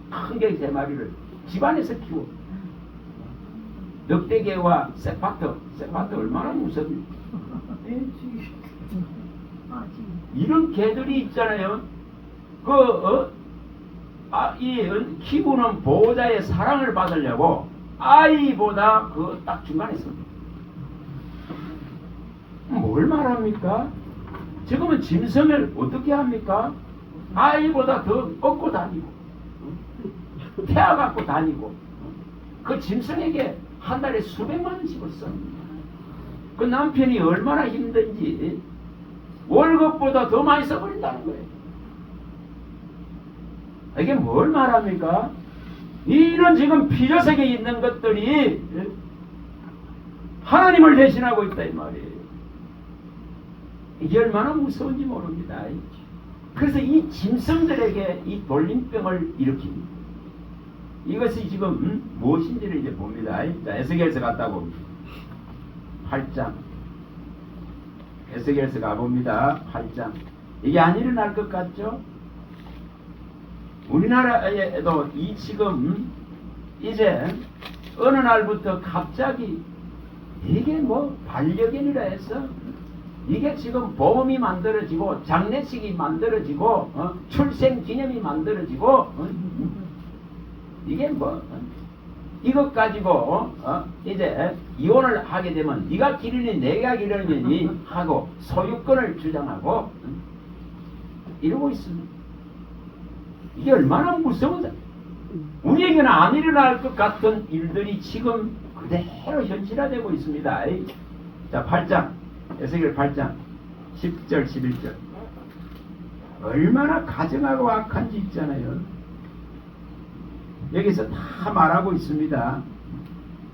큰 개 3마리를 집안에서 키워. 늑대개와 쇠파트 얼마나 무섭습니까? 이런 개들이 있잖아요. 이 키우는 보호자의 사랑을 받으려고 아이보다 그 딱 중간에 섭니다. 뭘 말합니까? 지금은 짐승을 어떻게 합니까? 아이보다 더 업고 다니고 태워갖고 다니고 그 짐승에게 한 달에 수백만 원씩을 씁니다. 그 남편이 얼마나 힘든지 월급보다 더 많이 써버린다는 거예요. 이게 뭘 말합니까? 이런 지금 피조세계에 있는 것들이 하나님을 대신하고 있다 이 말이에요. 이게 얼마나 무서운지 모릅니다. 그래서 이 짐승들에게 이 돌림병을 일으킵니다. 이것이 지금 무엇인지를 이제 봅니다. 자, 에스겔서 갔다 봅니다. 8장. 에스겔서 가봅니다. 8장. 이게 안 일어날 것 같죠? 우리나라에도 이 지금 이제 어느 날부터 갑자기 이게 뭐 반려견이라 해서 이게 지금 보험이 만들어지고 장례식이 만들어지고 출생기념이 만들어지고 이게 뭐 이것 가지고 이제 이혼을 하게 되면 네가 기르니 내가 기르니 하고 소유권을 주장하고 이러고 있습니다. 이게 얼마나 무서운지. 우리에게는 안 일어날 것 같은 일들이 지금 그대로 현실화되고 있습니다. 자, 8장 에스겔 8장 10절 11절 얼마나 가증하고 악한지 있잖아요. 여기서 다 말하고 있습니다.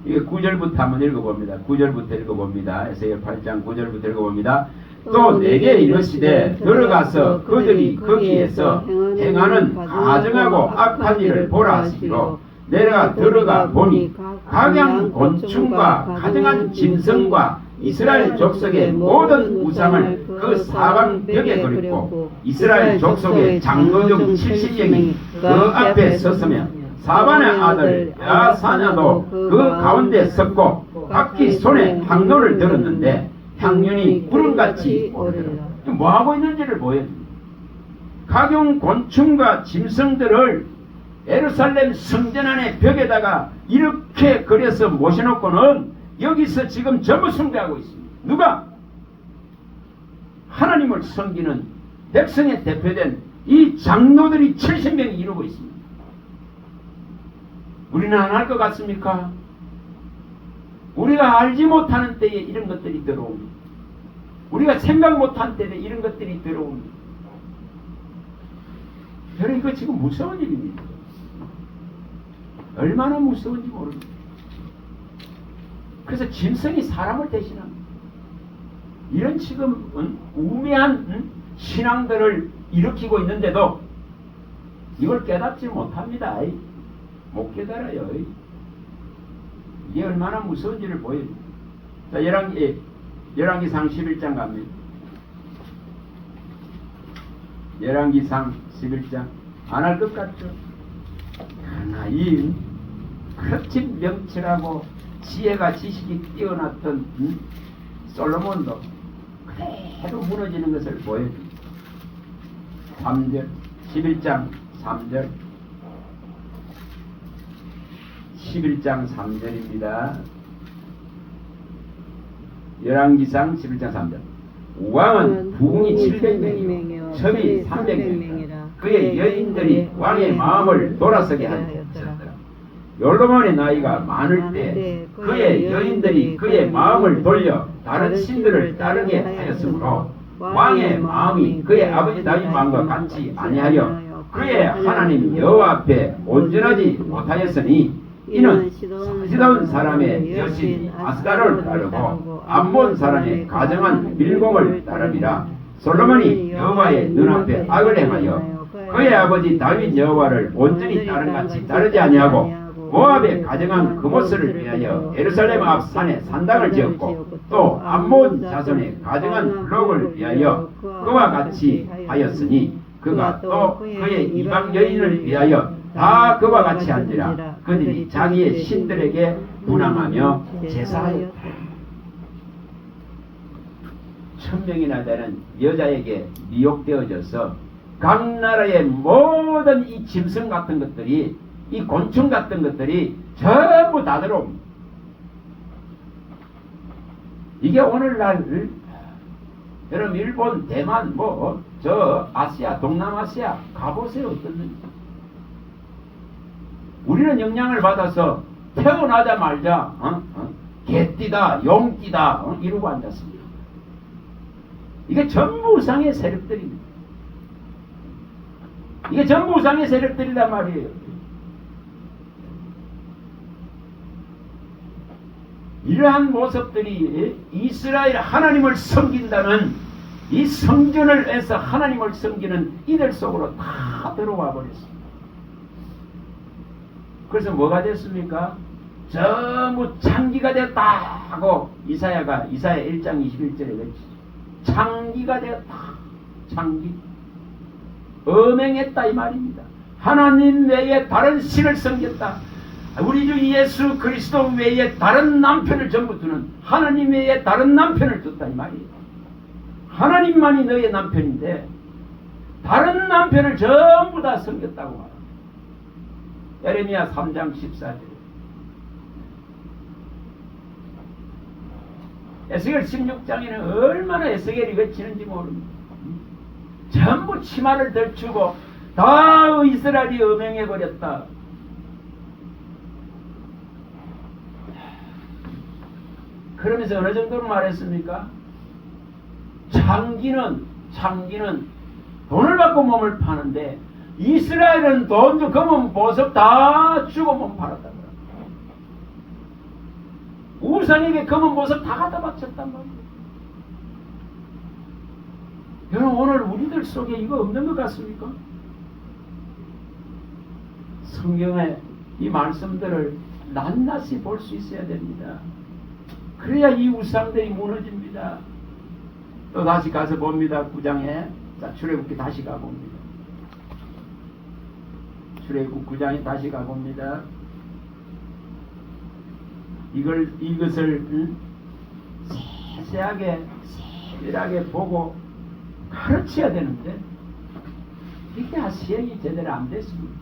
이게 9절부터 한번 읽어봅니다. 9절부터 읽어봅니다. 에스겔 8장 9절부터 읽어봅니다. 또 내게 이르시되 들어가서 그들이 거기에서 행하는 가증하고 악한 일을 보라 하시기로 내가 들어가 보니 각양 곤충과 가증한 짐승과 이스라엘 족속의 모든 우상을 그 사방 벽에 그렸고 이스라엘 족속의 장로 중 70명이 그 앞에 섰으며 사반의 아들 야사냐도 그 가운데 섰고 각기 손에 향로를 들었는데 향륜이 구름같이 오르더라. 뭐하고 있는지를 보여줍니다. 각종 곤충과 짐승들을 예루살렘 성전 안에 벽에다가 이렇게 그려서 모셔놓고는 여기서 지금 전부 숭배하고 있습니다. 누가? 하나님을 섬기는 백성의 대표된 이 장로들이 70명이 이루고 있습니다. 우리는 안 할 것 같습니까? 우리가 알지 못하는 때에 이런 것들이 들어옵니다. 우리가 생각 못한 때에 이런 것들이 들어옵니다. 여러분 이거 지금 무서운 일입니다. 얼마나 무서운지 모릅니다. 그래서 짐승이 사람을 대신합니다. 이런 지금 우매한 신앙들을 일으키고 있는데도 이걸 깨닫지 못합니다. 못 깨달아요. 이게 얼마나 무서운지를 보여줍니다. 자, 열왕기상 11장 갑니다. 열왕기상 11장 안 할 것 같죠? 그러나 이 그렇게 명철하고 지혜가 지식이 뛰어났던 솔로몬도 그대로 무너지는 것을 보여줍니다. 3절 11장 3절 11장 3절입니다. 열왕기상 11장 3절 왕은 부궁이 700명이요 첩이 300명이라 그의 여인들이 왕의 마음을 돌아서게 하였더라. 솔로몬의 나이가 많을 때 그의 여인들이 그의 마음을 돌려 다른 신들을 따르게 하였으므로 왕의 마음이 그의 아버지 다윗 마음과 같이 아니하여 그의 하나님 여호와 앞에 온전하지 못하였으니 이는 시돈 사람의 여신 아스가를 따르고 암몬 사람의 가정한 밀공을 따르니라. 솔로몬이 여호와의 눈앞에 악을 행하여 그의 아버지 다윗 여호와를 온전히 따른같이 따르지 아니하고 모압의 가정한 그모스를 위하여 예루살렘 앞 산에 산당을 지었고 또 암몬 자손의 가정한 블록을 위하여 그와 같이 하였으니 그가 또 그의 이방 여인을 위하여 다 그와 같이 한지라. 그들이 자기의 신들에게 분항하며 제사하였다. 1000명이나 되는 여자에게 미혹되어져서 각 나라의 모든 이 짐승 같은 것들이 이 곤충 같은 것들이 전부 다 들어옵니다. 이게 오늘날 여러분 일본, 대만, 저 아시아, 동남아시아 가보세요. 어떻는지. 우리는 영향을 받아서 태어나자마자 개띠다, 용띠다 이러고 앉았습니다. 이게 전부 우상의 세력들입니다. 이게 전부 우상의 세력들이란 말이에요. 이러한 모습들이 이스라엘 하나님을 섬긴다는 이 성전을 해서 하나님을 섬기는 이들 속으로 다 들어와 버렸습니다. 그래서 뭐가 됐습니까? 전부 창기가 되었다 하고 이사야 1장 21절에 그랬죠. 창기가 되었다. 창기. 음행했다 이 말입니다. 하나님 외에 다른 신을 섬겼다. 우리 주 예수 그리스도 외에 다른 남편을 전부 두는 하나님 외에 다른 남편을 뒀다 이 말이에요. 하나님만이 너의 남편인데 다른 남편을 전부 다 섬겼다고 말합니다. 예레미야 3장 14절. 에스겔 16장에는 얼마나 에스겔이 거치는지 모릅니다. 전부 치마를 덜추고 다 이스라엘이 음행해버렸다. 그러면서 어느 정도로 말했습니까? 창기는 돈을 받고 몸을 파는데 이스라엘은 돈도 금은 보석 다 주고 몸 팔았단 말이야. 우상에게 금은 보석 다 갖다 바쳤단 말이야. 여러분 오늘 우리들 속에 이거 없는 것 같습니까? 성경의 이 말씀들을 낱낱이 볼 수 있어야 됩니다. 그래야 이 우상들이 무너집니다. 또 다시 가서 봅니다. 9장에 자 출애굽기 다시 가봅니다. 출애굽 9장에 다시 가봅니다. 이것을 세세하게 세밀하게 보고 가르쳐야 되는데 이게 시행이 제대로 안 됐습니다.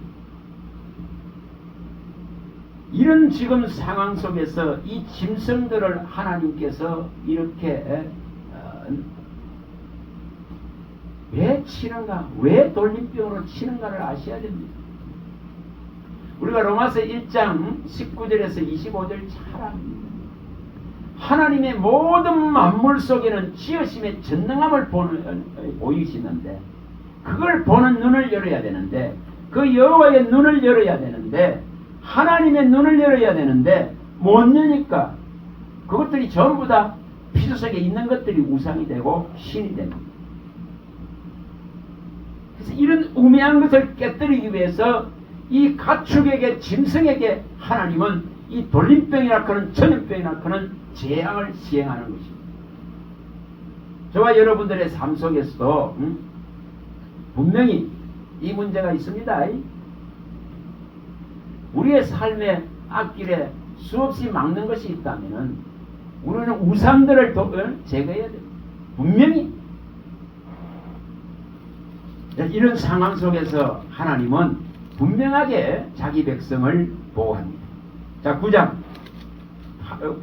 이런 지금 상황 속에서 이 짐승들을 하나님께서 이렇게 왜 치는가, 왜 돌림병으로 치는가를 아셔야 됩니다. 우리가 로마서 1장 19절에서 25절 잘 압니다. 하나님의 모든 만물 속에는 지으심의 전능함을 보이시는데 그걸 보는 눈을 열어야 되는데 그 여호와의 눈을 열어야 되는데 하나님의 눈을 열어야 되는데 못 여니까 그것들이 전부 다 피조 속에 있는 것들이 우상이 되고 신이 됩니다. 그래서 이런 우매한 것을 깨뜨리기 위해서 이 가축에게 짐승에게 하나님은 이 돌림병이나 그런 전염병이나 그런 재앙을 시행하는 것입니다. 저와 여러분들의 삶 속에서도 분명히 이 문제가 있습니다. 우리의 삶의 앞길에 수없이 막는 것이 있다면 우리는 우상들을 제거해야 됩니다. 분명히 이런 상황 속에서 하나님은 분명하게 자기 백성을 보호합니다. 자 9장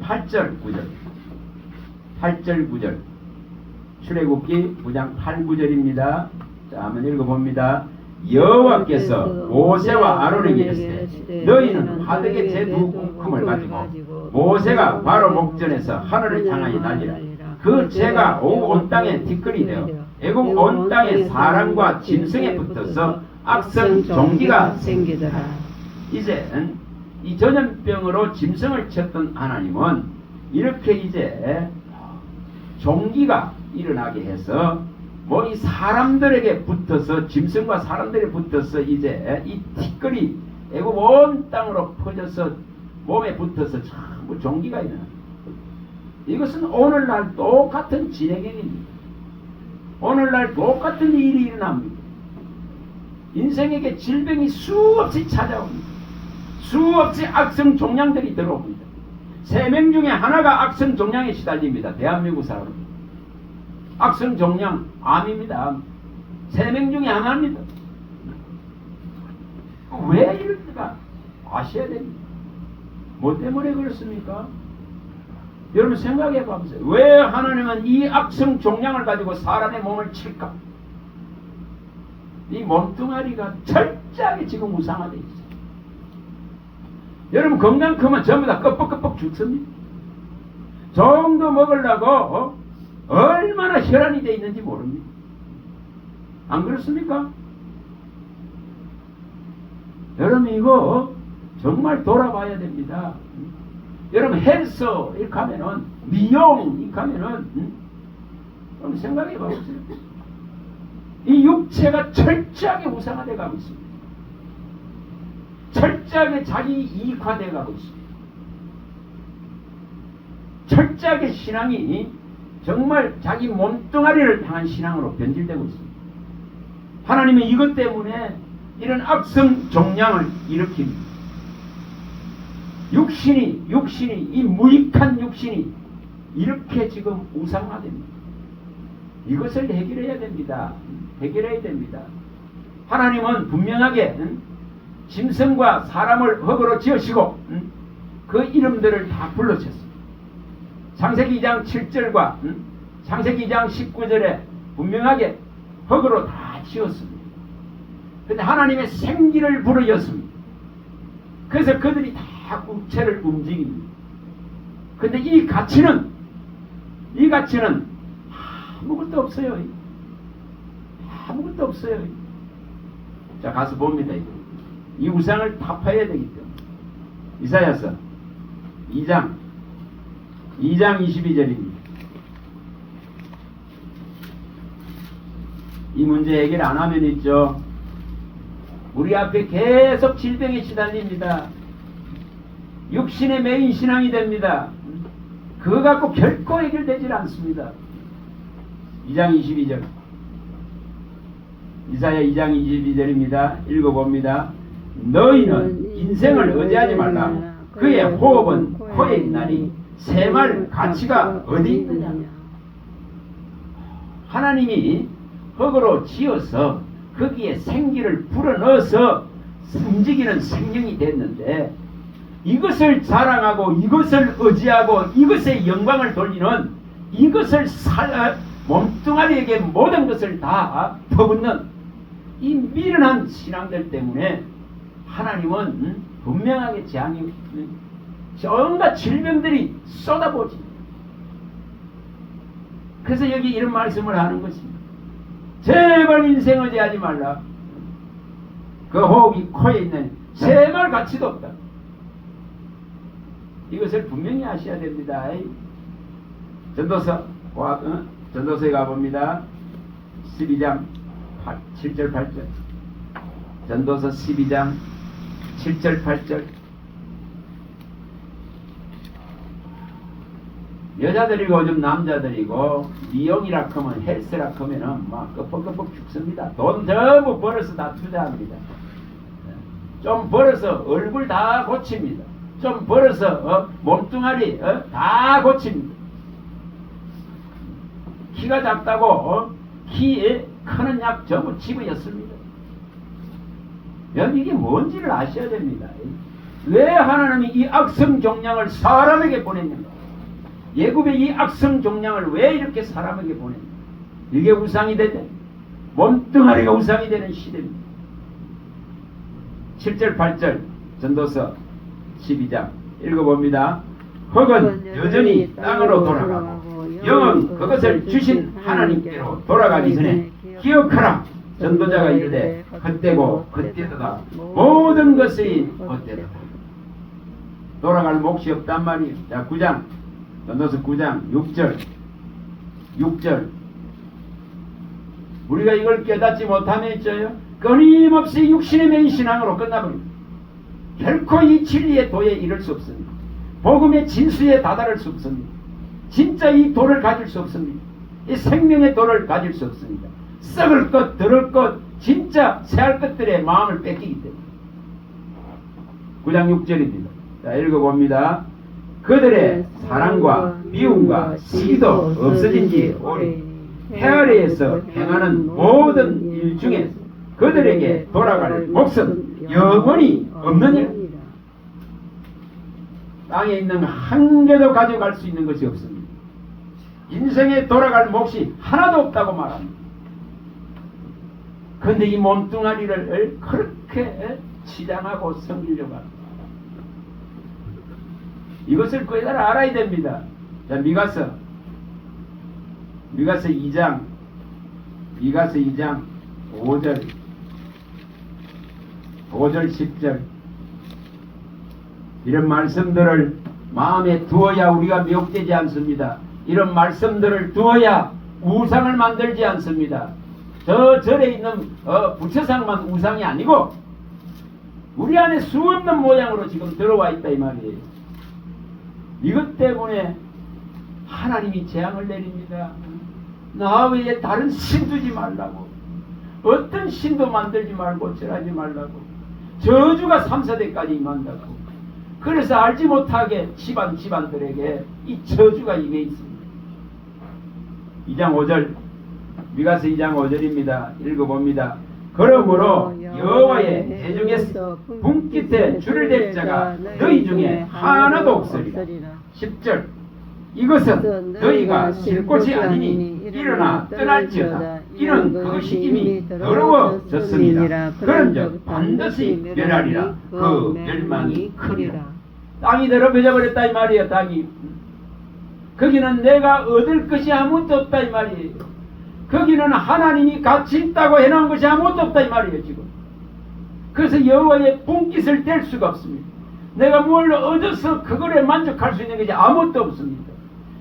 8절 9절 출애굽기 9장 8, 9절입니다. 자, 한번 읽어봅니다. 여호와께서 모세와 아론에게 이르시되 너희는 화덕의 제두 꿈을 가지고 모세가 바로 목전에서 하늘을 향하여 달리라. 그 재가 온 땅에 티끌이 되어 애국 온 땅에 사람과 짐승에 붙어서 악성 종기가 생기더라. 이제 이 전염병으로 짐승을 쳤던 하나님은 이렇게 이제 종기가 일어나게 해서 뭐 이 사람들에게 붙어서 짐승과 사람들에 붙어서 이제 이 티끌이 애국 온 땅으로 퍼져서 몸에 붙어서 전부 종기가 일어나. 이것은 오늘날 똑같은 진행입니다. 오늘날 똑같은 일이 일어납니다. 인생에게 질병이 수없이 찾아옵니다. 수없이 악성 종양들이 들어옵니다. 3명 중에 하나가 악성 종양에 시달립니다. 대한민국 사람. 악성 종양, 암입니다. 3명 중에 하나입니다. 왜 이럴까? 아셔야 됩니다. 뭐 때문에 그렇습니까? 여러분 생각해 봐보세요. 왜 하나님은 이 악성 종양을 가지고 사람의 몸을 칠까? 이 몸뚱아리가 철저하게 지금 우상화되어 있어요. 여러분 건강 크면 전부 다 껍벅껍벅 죽습니다. 정도 먹으려고 얼마나 혈안이 되어 있는지 모릅니다. 안 그렇습니까? 여러분 이거 정말 돌아봐야 됩니다. 여러분 헬스 이렇게 하면은 미용 이렇게 하면은 여러분 생각해 봐보세요. 이 육체가 철저하게 우상화되어 가고 있습니다. 철저하게 자기 이익화되어 가고 있습니다. 철저하게 신앙이 정말 자기 몸뚱아리를 향한 신앙으로 변질되고 있습니다. 하나님은 이것 때문에 이런 악성 종양을 일으킵니다. 육신이 이 무익한 육신이 이렇게 지금 우상화됩니다. 이것을 해결해야 됩니다. 해결해야 됩니다. 하나님은 분명하게 짐승과 사람을 흙으로 지으시고 그 이름들을 다 불러쳤습니다. 창세기 2장 7절과 창세기 2장 19절에 분명하게 흙으로 다 지었습니다. 근데 하나님의 생기를 불어였습니다. 그래서 그들이 다 육체를 움직입니다. 근데 이 가치는 아무것도 없어요. 아무것도 없어요. 자, 가서 봅니다. 이 우상을 타파해야 되기 때문에. 이사야서 2장 22절입니다. 이 문제 해결 안 하면 있죠. 우리 앞에 계속 질병에 시달립니다. 육신의 메인 신앙이 됩니다. 그거 갖고 결코 해결되질 않습니다. 2장 22절. 이사야 2장 22절입니다. 읽어봅니다. 너희는 인생을 의지하지 말라. 그의 호흡은 코에 있나니 새말 가치가 어디 있느냐. 하나님이 흙으로 지어서 거기에 생기를 불어넣어서 움직이는 생명이 됐는데 이것을 자랑하고 이것을 의지하고 이것에 영광을 돌리는 이것을 몸뚱아리에게 모든 것을 다 퍼붓는 이 미련한 신앙들 때문에 하나님은 분명하게 재앙이 온갖 질병들이 쏟아보지. 그래서 여기 이런 말씀을 하는 것입니다. 제발 인생 의지하지 말라. 그 호흡이 코에 있는 제말 가치도 없다. 이것을 분명히 아셔야 됩니다. 전도서에 가봅니다. 12장 7절 8절. 전도서 12장 7절 8절. 여자들이고 요즘 남자들이고 미용이라 하면 헬스라 하면은 막 끄뻑끄뻑 죽습니다. 돈 전부 벌어서 다 투자합니다. 좀 벌어서 얼굴 다 고칩니다. 좀 벌어서 몸뚱아리 다 고칩니다. 키가 작다고 키에 크는 약 전부 집어였습니다. 여러분 이게 뭔지를 아셔야 됩니다. 왜 하나님이 이 악성 종양을 사람에게 보냈는가? 예굽의 이 악성 종양을 왜 이렇게 사람에게 보냈는가? 이게 우상이 되네. 몸뚱아리가 우상이 되는 시대입니다. 7절 8절 전도서 12장 읽어봅니다. 흙은 여전히 땅으로 돌아가고 영은 그것을 주신 하나님께로 돌아가기 전에 기억하라. 전도자가 이르되 헛되고 헛되도다. 모든 것이 헛되도다. 돌아갈 몫이 없단 말이에요. 자, 9장 전도서 9장 6절 우리가 이걸 깨닫지 못하면 있죠요. 끊임없이 육신의 맨신앙으로 끝나버립니다. 결코 이 진리의 도에 이를 수 없습니다. 복음의 진수에 다다를 수 없습니다. 진짜 이 도를 가질 수 없습니다. 이 생명의 도를 가질 수 없습니다. 썩을 것, 들을 것, 진짜 새할 것들의 마음을 뺏기기 때문에. 9장 6절입니다. 자, 읽어봅니다. 그들의 사랑과 미움과 시기도 없어진 지 오래 해 아래에서 행하는 모든 일 중에 그들에게 돌아갈 몫은 영원히 없느니라. 땅에 있는 한 개도 가져갈 수 있는 것이 없습니다. 인생에 돌아갈 몫이 하나도 없다고 말합니다. 그런데 이 몸뚱아리를 그렇게 치장하고 섬기려고 합니다. 이것을 그대로 알아야 됩니다. 자, 미가서 2장 5절 10절 이런 말씀들을 마음에 두어야 우리가 미혹되지 않습니다. 이런 말씀들을 두어야 우상을 만들지 않습니다. 저 절에 있는 부처상만 우상이 아니고 우리 안에 수없는 모양으로 지금 들어와 있다 이 말이에요. 이것 때문에 하나님이 재앙을 내립니다. 나 외에 다른 신 두지 말라고, 어떤 신도 만들지 말고 절하지 말라고, 저주가 3, 4대까지 임한다고. 그래서 알지 못하게 집안들에게 이 저주가 임해 있습니다. 2장 5절 미가서 2장 5절입니다. 읽어봅니다. 그러므로 여호와의 대중에서 분깃에 줄을 댈 자가 너희 중에 하나도 없으리라. 10절 이것은 너희가 쉴 곳이 아니니 일어나 떠날지어다. 이는 그것이 이미 더러워졌습니다. 그런즉 반드시 멸하리라. 그 멸망이 크리라. 땅이 더러워져 버렸다 이 말이에요. 땅이 거기는 내가 얻을 것이 아무것도 없다 이 말이에요. 거기는 하나님이 같이 있다고 해놓은 것이 아무것도 없다 이 말이에요 지금. 그래서 여호와의 분깃을 뗄 수가 없습니다. 내가 뭘 얻어서 그거에 만족할 수 있는 것이 아무것도 없습니다.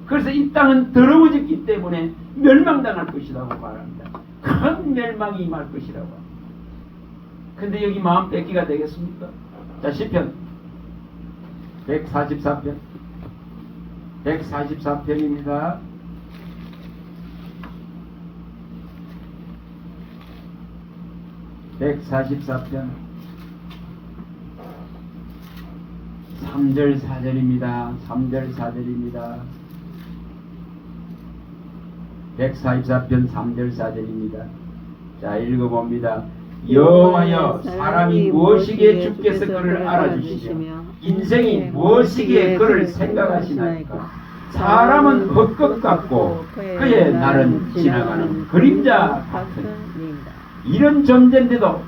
그래서 이 땅은 더러워졌기 때문에 멸망당할 것이라고 말합니다. 큰 멸망이 임할 것이라고 합니다. 근데 여기 마음 뺏기가 되겠습니까? 자, 시편 144편 144편입니다. 144편 3절 4절입니다. 3절 4절입니다. 144편 3절 4절입니다. 자, 읽어봅니다. 여호와여 사람이 무엇이기에 주께서 그를 알아주시며 인생이 무엇이기에 그를 생각하시나이까. 사람은 헛것 같고 그의 날은 지나가는 그림자 같으니. 이런 존재인데도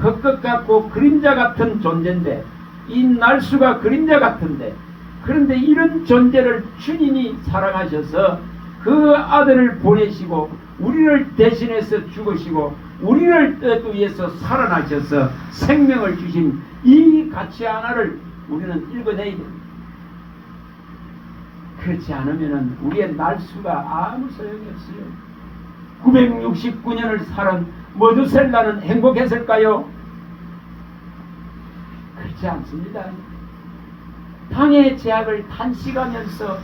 헛것 같고 그림자 같은 존재인데 이 날수가 그림자 같은데, 그런데 이런 존재를 주님이 사랑하셔서 그 아들을 보내시고 우리를 대신해서 죽으시고 우리를 위해서 살아나셔서 생명을 주신 이 가치 하나를 우리는 읽어내야 됩니다. 그렇지 않으면 우리의 날수가 아무 소용이 없어요. 969년을 살은 머두셀라는 행복했을까요? 그렇지 않습니다. 당의 제약을 탄식하면서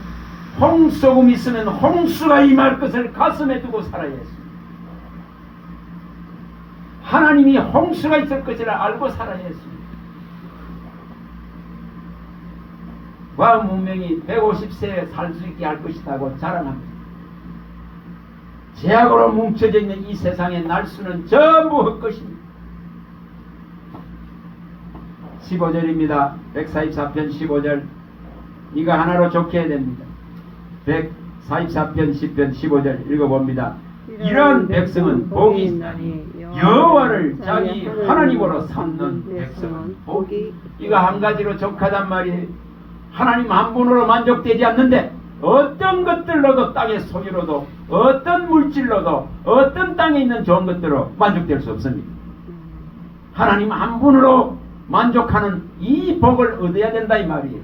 홍소금 있으면 홍수가 임할 것을 가슴에 두고 살아야 했습니다. 하나님이 홍수가 있을 것이라 알고 살아야 했습니다. 과학 문명이 150세에 살 수 있게 할 것이라고 자랑합니다. 제약으로 뭉쳐져 있는 이 세상의 날수는 전부 헛것입니다. 15절입니다. 144편 15절. 이거 하나로 좋게 해야 됩니다. 144편 10편 15절 읽어봅니다. 이러한 백성은 복이 있나니 여호와를 자기 하나님으로 삼는 백성은 복이. 이거 한 가지로 족하단 말이에요. 하나님 한 분으로 만족되지 않는데 어떤 것들로도, 땅의 소유로도, 어떤 물질로도, 어떤 땅에 있는 좋은 것들로 만족될 수 없습니다. 하나님 한 분으로 만족하는 이 복을 얻어야 된다 이 말이에요.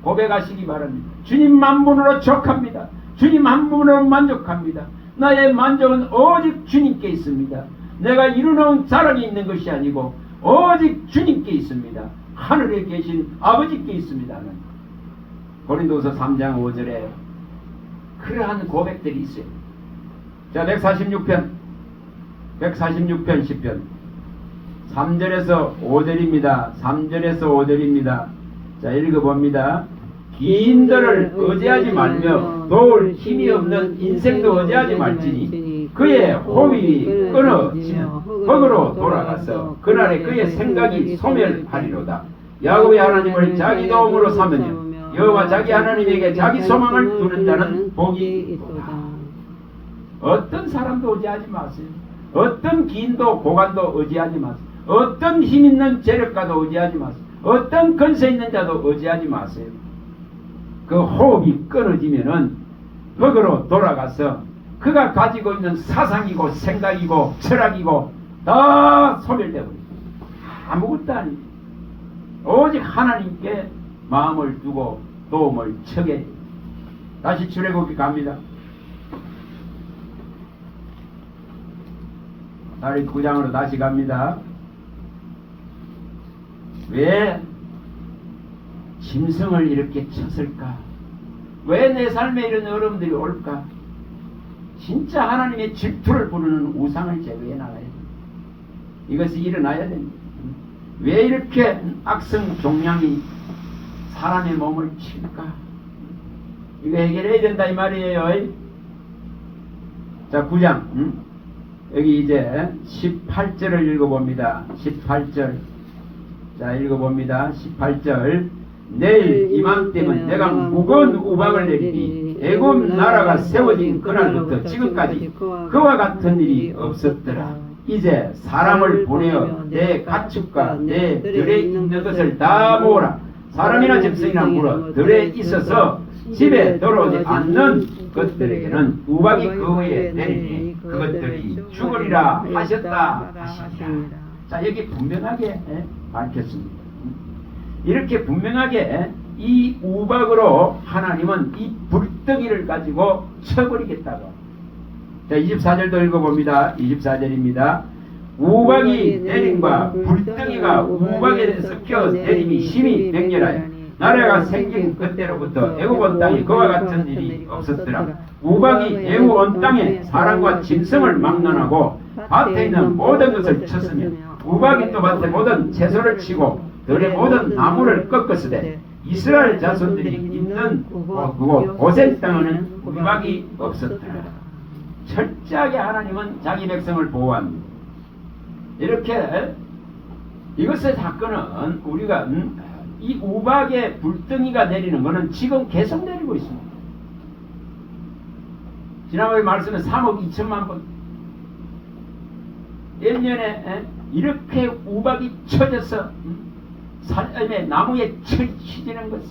고백하시기 바랍니다. 주님 한 분으로 족합니다. 주님 한 분으로 만족합니다. 나의 만족은 오직 주님께 있습니다. 내가 이루는 자랑이 있는 것이 아니고 오직 주님께 있습니다. 하늘에 계신 아버지께 있습니다. 고린도서 3장 5절에 그러한 고백들이 있어요. 자, 146편 10편 3절에서 5절입니다. 3절에서 5절입니다. 자, 읽어봅니다. 기인들을 의지하지 말며 도울 힘이 없는 인생도 의지하지 말지니 그의 호흡이 끊어지면 흙으로 돌아가서 그날에 그의 생각이 소멸하리로다. 야곱의 하나님을 자기 도움으로 삼으며 여호와 자기 하나님에게 자기 소망을 두는 자는 복이 있도다. 어떤 사람도 의지하지 마세요. 어떤 기인도 고관도 의지하지 마세요. 어떤 힘 있는 재력가도 의지하지 마세요. 어떤 근세 있는 자도 의지하지 마세요. 그 호흡이 끊어지면은 흙으로 돌아가서 그가 가지고 있는 사상이고 생각이고 철학이고 다 소멸되고 아무것도 아닙니다. 오직 하나님께 마음을 두고 도움을 청해. 다시 출애굽기 갑니다. 다시 9장으로 다시 갑니다. 왜 짐승을 이렇게 쳤을까? 왜 내 삶에 이런 어려움들이 올까? 진짜 하나님의 질투를 부르는 우상을 제거해 나가야 됩니다. 이것이 일어나야 됩니다. 왜 이렇게 악성 종양이 사람의 몸을 칠까? 이거 해결해야 된다 이 말이에요. 자, 9장 여기 이제 18절을 읽어봅니다. 18절. 자, 읽어봅니다. 18절. 내일 이맘때면 내가 무거운 우박을 내리니 애굽 나라가 세워진 그날부터 지금까지 그와 같은 일이 없었더라. 이제 사람을 보내어 내 가축과 내 들에 있는 것을 다 모으라. 사람이나 짐승이나 물어 들에 있어서 집에 들어오지 않는 것들에게는 우박이 그 후에 내리니 그것들이 죽으리라 하셨다 하시니라. 자, 여기 분명하게 밝혔습니다. 이렇게 분명하게 이 우박으로 하나님은 이 불덩이를 가지고 쳐버리겠다고. 자, 24절도 읽어봅니다. 24절입니다. 우박이 내림과 불덩이가 우박에 섞여 내림이 심히 맹렬하여 나라가 생긴 그때로부터 애굽 온 땅에 그와 같은 일이 없었더라. 우박이 애굽 온 땅에 사람과 짐승을 막론하고 밭에 있는 모든 것을 쳤으며 우박이 또 밭에 모든 채소를 치고 들의 모든 나무를 꺾었으되 이스라엘 자손들이 있는 그곳 고센 땅에는 우박이 없었더라. 철저하게 하나님은 자기 백성을 보호합니다. 이렇게 이것의 사건은 우리가 이 우박의 불덩이가 내리는 것은 지금 계속 내리고 있습니다. 지난번에 말씀에 3억 2천만 번 내년에 이렇게 우박이 쳐져서 삶의 나무에 치지는 것이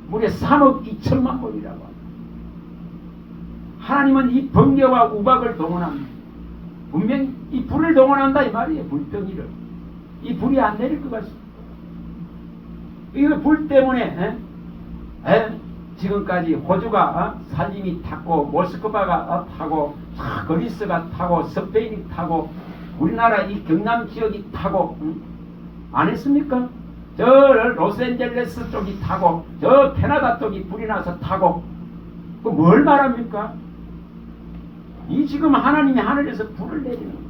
무려 3억 2천만 번이라고 합니다. 하나님은 이 번개와 우박을 동원합니다. 분명히 이 불을 동원한다 이 말이에요. 불덩이를. 이 불이 안 내릴 것 같습니다. 이거 불 때문에 지금까지 호주가 산림이 탔고 모스크바가 타고 그리스가 타고 스페인이 타고 우리나라 이 경남 지역이 타고 안 했습니까? 저 로스앤젤레스 쪽이 타고 저 캐나다 쪽이 불이 나서 타고 그 뭘 말합니까? 이 지금 하나님이 하늘에서 불을 내리는 거예요.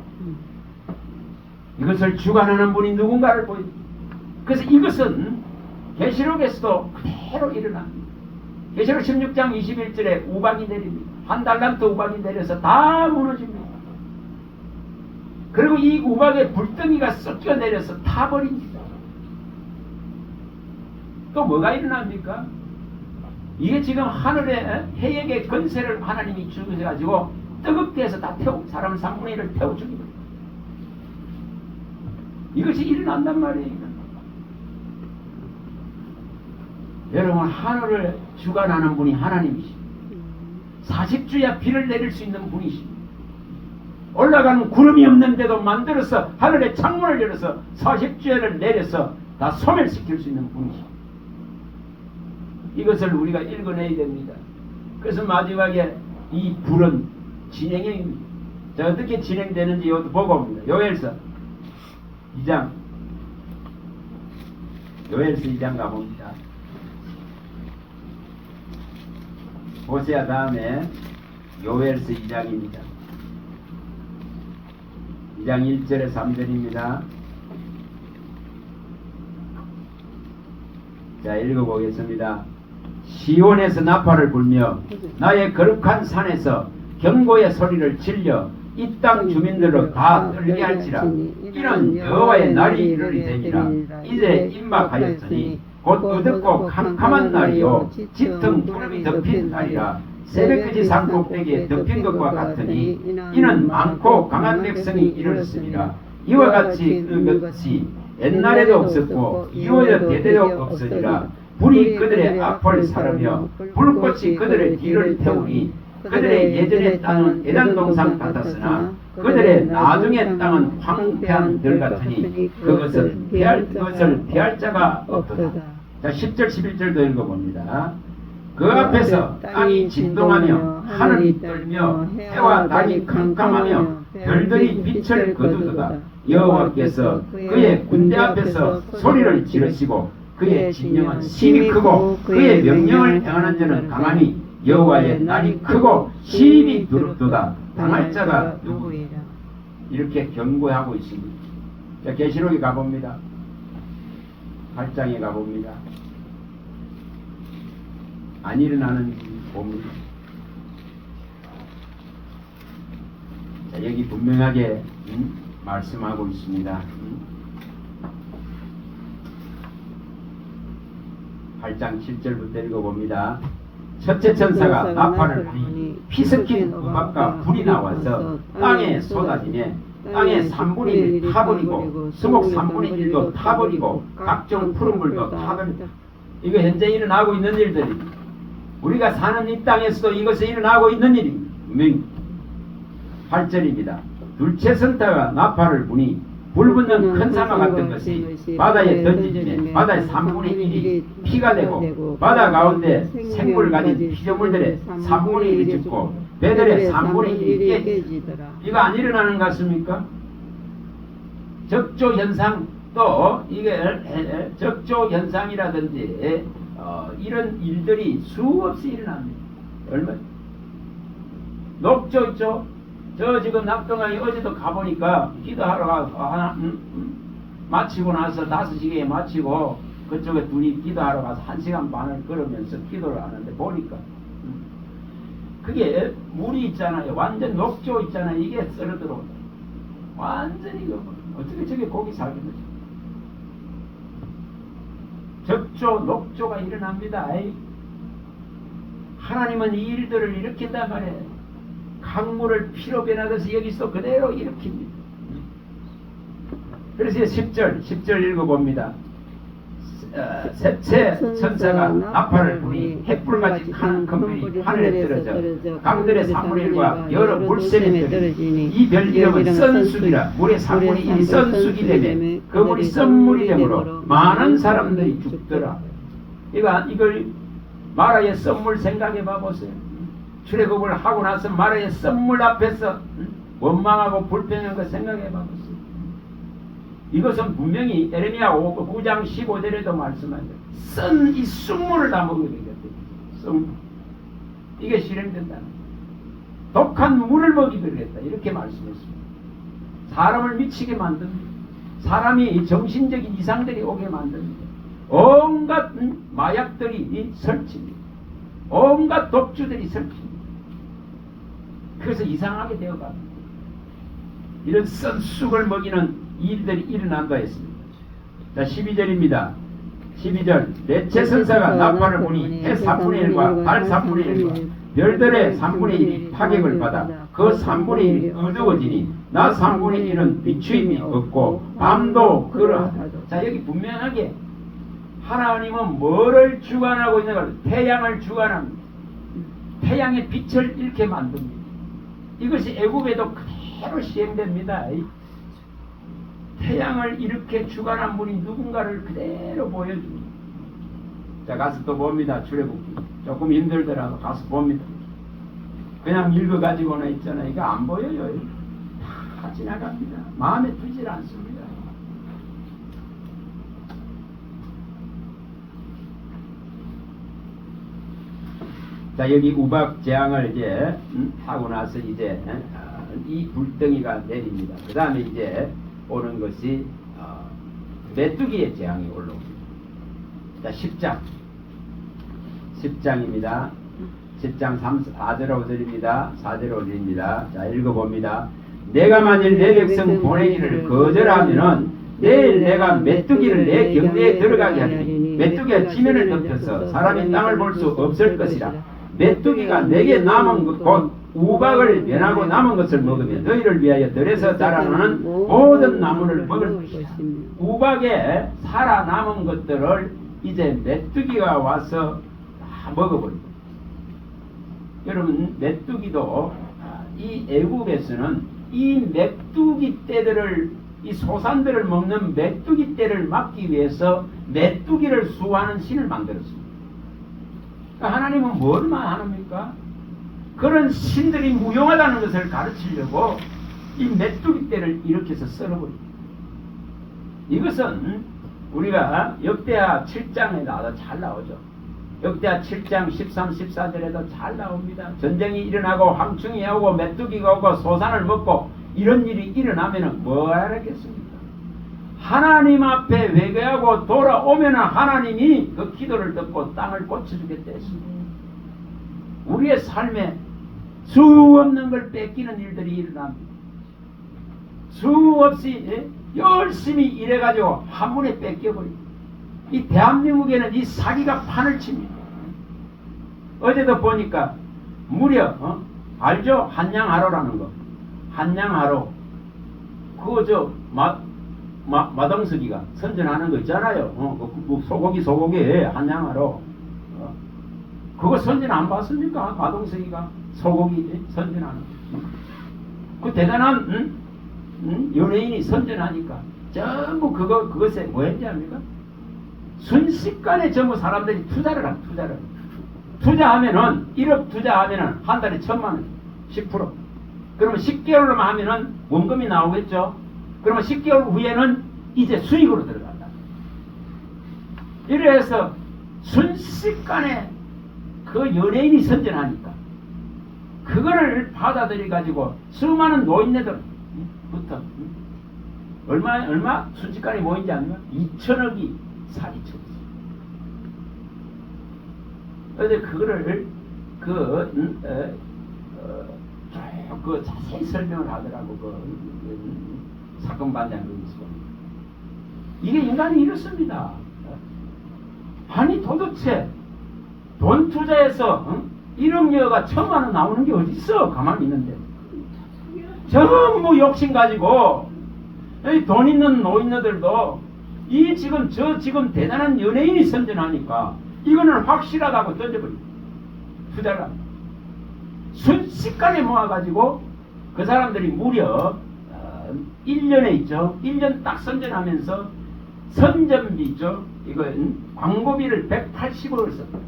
이것을 주관하는 분이 누군가를 보입니다. 그래서 이것은 계시록에서도 그대로 일어납니다. 계시록 16장 21절에 우박이 내립니다. 한 달란트 우박이 내려서 다 무너집니다. 그리고 이 우박에 불덩이가 섞여 내려서 타버립니다. 또 뭐가 일어납니까? 이게 지금 하늘에 해역의 건세를 하나님이 주셔가지고 뜨겁게 해서 다 사람 3분의 1을 태워 죽이거든요. 이것이 일어난단 말이에요. 여러분, 하늘을 주관하는 분이 하나님이십니다. 40주야 비를 내릴 수 있는 분이십니다. 올라가는 구름이 없는데도 만들어서 하늘에 창문을 열어서 40주야를 내려서 다 소멸시킬 수 있는 분이십니다. 이것을 우리가 읽어내야 됩니다. 그래서 마지막에 이 불은 진행형입니다. 자, 어떻게 진행되는지 이것도 보고 옵니다. 요엘서 2장, 요엘서 2장 가봅니다. 호세아 다음에 요엘서 2장입니다. 2장 1절에 3절입니다. 자, 읽어보겠습니다. 시온에서 나팔을 불며 나의 거룩한 산에서 경고의 소리를 질려 이 땅 주민들로 다 떨게 할지라. 이는 여호와의 날이 이르리되니라. 이제 임박하였으니 곧 어둡고 캄캄한 날이요 짙은 구름이 덮인 날이라. 새벽까지 산 꼭대기에 덮인 것과 같으니 이는 많고 강한 백성이 이르렀으니라. 이와 같이 그것이 옛날에도 없었고 이후에도 대대로 없으니라. 불이 그들의 앞을 사르며 불꽃이 그들의 뒤를 태우니 그들의 예전의 땅은 에단동산 같았으나 그들의 나중의 땅은 황폐한 들 같으니 그것을 피할 자가 없도다. 자, 10절 11절도 읽어봅니다. 그 앞에서 땅이 진동하며 하늘이 떨며 해와 달이 캄캄하며 별들이 빛을 거두도다. 여호와께서 그의 군대 앞에서 소리를 지르시고 그의 진영은 심히 크고 그의 명령을 행하는 자는 강하니 여호와의 날이 크고 심히 두렵도다. 당할 자가 누구이라. 이렇게 경고하고 있습니다. 자, 계시록에 가봅니다. 8장에 가봅니다. 안 일어나는 봅니다. 자, 여기 분명하게 말씀하고 있습니다. 8장 7절부터 읽어봅니다. 첫째 천사가 나팔을 부니 피 섞인 우박과 불이 나와서 땅에 쏟아지며 땅의 3분의 1이 타버리고 수목 3분의 1도 타버리고 각종 푸른 물도 타버리고. 이거 현재 일어나고 있는 일들입니다. 우리가 사는 이 땅에서도 이것이 일어나고 있는 일입니다. 8절입니다. 둘째 천사가 나팔을 부니 불붙는 큰 사마 같은 것이 바다에 던지지며 바다의 3분의 1이 피가 되고 바다 가운데 생물 가진 피조물들의 3분의 1이 죽고 배들의 3분의 1이 깨지더라. 이거 안 일어나는 것 같습니까? 적조 현상, 또 이게 적조 현상이라든지 이런 일들이 수없이 일어납니다. 얼마? 녹조 있죠? 저 지금 낙동강에 어제도 가보니까 기도하러 가서 마치고 나서 5시경에 마치고 그쪽에 둘이 기도하러 가서 1시간 반을 걸으면서 기도를 하는데 보니까 그게 물이 있잖아요. 완전 녹조 있잖아요. 이게 썰어 들어온다. 완전히 어떻게 저게 고기 살겠는지. 적조, 녹조가 일어납니다. 하나님은 이 일들을 일으킨단 말이에요. 강물을 피로 변하듯이 여기서 그대로 일으킵니다. 그래서 10절 읽어봅니다. 셋째 천사가 나팔을 부니 햇불같이 큰 금별이 하늘에 떨어져 강들의 3분의 1과 여러 물샘에 떨어지니 이 별 이름은 썬쑥이라. 물의 3분의 1이 썬쑥이 되며 그 물이 썬물이 되므로 많은 사람들이 죽더라. 이걸 마라의 썬물 생각해 봐보세요. 출애굽을 하고 나서 마라의 썬물 앞에서 원망하고 불평한 거 생각해 봐보세요. 이것은 분명히 에레미야 9장 15절에도 말씀합니다. 이 쑥물을 다 먹어야 되겠다. 이게 실행된다. 독한 물을 먹이게 되겠다. 이렇게 말씀했습니다. 사람을 미치게 만듭니다. 사람이 정신적인 이상들이 오게 만듭니다. 온갖 마약들이 설치입니다. 온갖 독주들이 설치입니다. 그래서 이상하게 되어갑니다. 이런 썬 쑥을 먹이는 일들이 일어난다 했습니다. 자, 12절입니다. 12절 넷째 천사가 나팔을 부니 해 4분의 1과 달 4분의 1과 별들의 3분의 1이 파격을 받아 그 3분의 1이 어두워지니 나 3분의 1은 비추임이 없고 밤도 그러하다. 자, 여기 분명하게 하나님은 뭐를 주관하고 있는 걸, 태양을 주관합니다. 태양의 빛을 이렇게 만듭니다. 이것이 애굽에도 그대로 시행됩니다. 태양을 이렇게 주관한 분이 누군가를 그대로 보여줍니다. 자, 가서 또 봅니다. 출애굽기 조금 힘들더라도 가서 봅니다. 그냥 읽어가지고는 있잖아요. 이거 안 보여요. 다 지나갑니다. 마음에 들질 않습니다. 자, 여기 우박 재앙을 이제 하고 나서 이제 이 불덩이가 내립니다. 그 다음에 이제 오는 것이 메뚜기의 재앙이 올라옵니다. 자, 10장입니다. 10장 4절 5절입니다. 4절 5절입니다. 자, 읽어봅니다. 내가 만일 내 백성 보내기를 거절하면은 내일 내가 메뚜기를 내 경내에 들어가게 하리니 메뚜기가 지면을 덮여서 사람이 땅을 볼 수 없을 것이라. 메뚜기가 내게 남은 것 곧 우박을 면하고 남은 것을 먹으면 너희를 위하여 들에서 자라나는 모든 나무를 먹을 것이다. 우박에 살아남은 것들을 이제 메뚜기가 와서 다 먹어버리고. 여러분, 메뚜기도 이 애굽에서는 이 메뚜기 떼들을, 이 소산들을 먹는 메뚜기 떼를 막기 위해서 메뚜기를 수호하는 신을 만들었습니다. 그러니까 하나님은 뭘만 합니까? 그런 신들이 무용하다는 것을 가르치려고 이 메뚜기 떼를 이렇게 해서 썰어버립니다. 이것은 우리가 역대하 7장에 나와서 잘 나오죠. 역대하 7장 13, 14절에도 잘 나옵니다. 전쟁이 일어나고 황충이 오고 메뚜기가 오고 소산을 먹고 이런 일이 일어나면 뭐 하겠습니까? 하나님 앞에 회개하고 돌아오면 하나님이 그 기도를 듣고 땅을 고쳐주겠다 했습니다. 우리의 삶에 수 없는 걸 뺏기는 일들이 일어납니다. 수 없이 열심히 일해가지고 한 번에 뺏겨버립니다. 이 대한민국에는 이 사기가 판을 칩니다. 어제도 보니까 무려 알죠? 한양하로라는 거. 한양하로 그거 마동석이가 선전하는 거 있잖아요. 그 소고기 한양하로 그거 선전 안 봤습니까? 마동석이가 소고기 선전하는 그 대단한 연예인이 선전하니까 전부 그것에 뭐 했는지 압니까? 순식간에 전부 사람들이 투자를 합니다. 투자하면은 1억 투자하면은 한 달에 1,000만 원 10%. 그러면 10개월로만 하면은 원금이 나오겠죠. 그러면 10개월 후에는 이제 수익으로 들어간다. 이래서 순식간에 그 연예인이 선전하니까 그거를 받아들여 가지고 수많은 노인네들부터 얼마 순식간에 모인지 아니면 2천억이 사기쳤어. 어제 그거를 그 자세히 설명을 하더라고. 사건 반장이 있어. 이게 인간이 이렇습니다. 아니 도대체 돈 투자해서 1억여가 1,000만 원 나오는 게 어디 있어? 가만히 있는데 전부 욕심 가지고 돈 있는 노인네들도 지금 대단한 연예인이 선전하니까 이거는 확실하다고 던져버리고 투자를 합니다. 순식간에 모아가지고 그 사람들이 무려 1년에 있죠. 1년 딱 선전하면서 선전비 있죠. 이건 광고비를 180억을 썼다.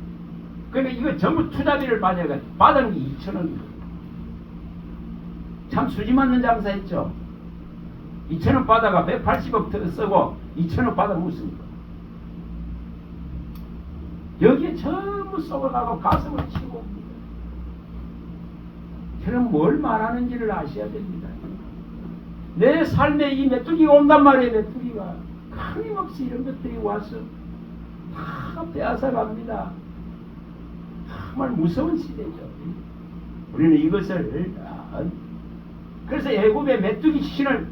그러니까 이거 전부 투자비를 받은 게 2천억이에요. 참 수지 맞는 장사했죠. 2천억 받아가 180억 쓰고 2천억 받아 묻습니다. 여기에 전부 쏘아가고 가슴을 치고 옵니다. 저는 뭘 말하는지를 아셔야 됩니다. 내 삶에 이 메뚜기가 온단 말이에요. 메뚜기가 끊임없이 이런 것들이 와서 다 빼앗아 갑니다. 정말 무서운 시대죠. 우리는 이것을 그래서 애굽의 메뚜기 신을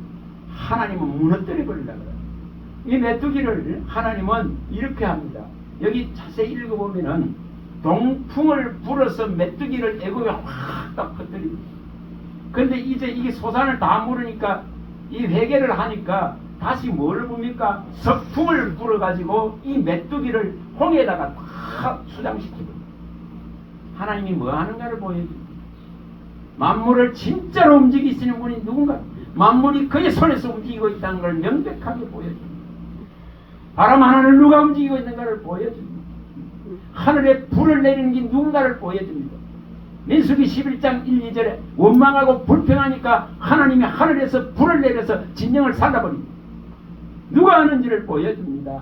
하나님은 무너뜨려 버리려고 해요. 이 메뚜기를 하나님은 이렇게 합니다. 여기 자세히 읽어보면은 동풍을 불어서 메뚜기를 애굽에 확딱 퍼뜨립니다. 근데 이제 이게 소산을 다 물으니까 이 회개를 하니까 다시 뭘 봅니까? 석풍을 불어가지고 이 메뚜기를 홍해에다가 다 수장시키고 하나님이 뭐 하는가를 보여줍니다. 만물을 진짜로 움직이시는 분이 누군가? 만물이 그의 손에서 움직이고 있다는 걸 명백하게 보여줍니다. 바람 하나를 누가 움직이고 있는가를 보여줍니다. 하늘에 불을 내리는 게 누군가를 보여줍니다. 민수기 11장 1, 2절에 원망하고 불평하니까 하나님이 하늘에서 불을 내려서 진영을 살라버립니다. 누가 하는지를 보여줍니다.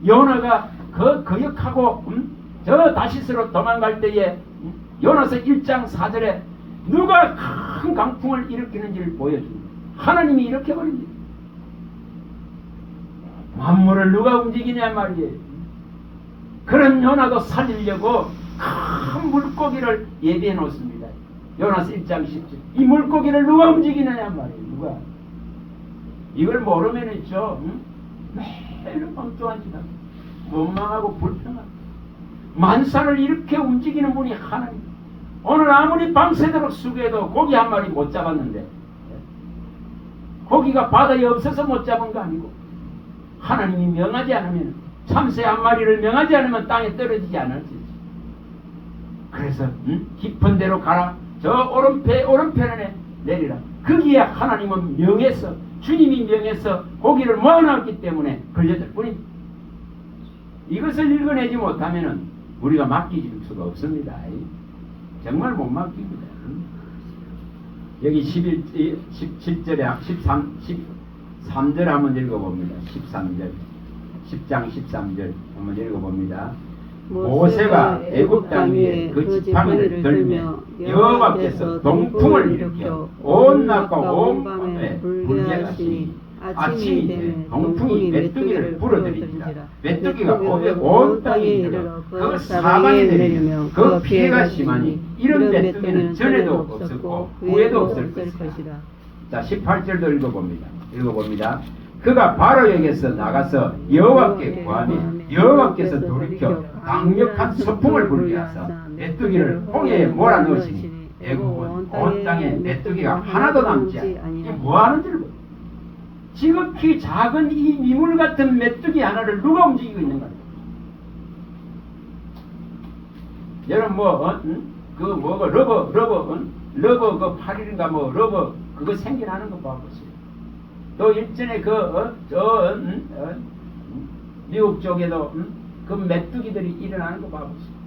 요나가 거역하고 저 다시스로 도망갈 때에 요나서 1장 4절에 누가 큰 강풍을 일으키는지를 보여줍니다. 하나님이 이렇게 버립니다. 만물을 누가 움직이냐 말이에요. 그런 요나도 살리려고 큰 물고기를 예비해 놓습니다. 요나서 1장 10절. 이 물고기를 누가 움직이느냐 말이에요. 누가. 이걸 모르면 있죠. 매일 엉뚱한 짓 합니다. 원망하고 불평하고. 만사를 이렇게 움직이는 분이 하나님. 오늘 아무리 밤새도록 수고해도 고기 한 마리 못 잡았는데 고기가 바다에 없어서 못 잡은 거 아니고 하나님이 명하지 않으면 참새 한 마리를 명하지 않으면 땅에 떨어지지 않을 수 있지. 그래서 깊은 데로 가라. 저 오른편에 내리라. 거기에 하나님은 명해서 주님이 명해서 고기를 모아놨기 때문에 걸려들 뿐입니다. 이것을 읽어내지 못하면 우리가 맡길 수가 없습니다. 정말 못 맡깁니다. 여기 17절에 13절 한번 읽어봅니다. 13절 10장 13절 한번 읽어봅니다. 모세가 애굽 땅 위에 그 지팡이를 들며 여호와께서 동풍을 일으켜 온 낮과 온 밤에 불게 하시니 아침이 되면 동풍이 메뚜기를 불어들이니라. 메뚜기가 온 땅에 이르러 그 사방에 내리며 그 피해가 심하니 이런 메뚜기는 전에도 없었고 후에도 없을 것이라. 자 18절도 읽어봅니다. 그가 바로에게서 나가서 여호와께 구하며 여호와께서 돌이켜 강력한 서풍을 불게 하사 메뚜기를 홍해에 몰아넣으시니 애굽은 온 땅에 메뚜기가 하나도 남지 않아. 이게 뭐하는지를 보세요. 지극히 작은 이 미물 같은 메뚜기 하나를 누가 움직이고 있는가? 여러분 러버 그 팔일인가 러버 그거 생겨나는 거 봐보세요. 또 일전에 미국 쪽에도 그 메뚜기들이 일어나는 거 봐보세요.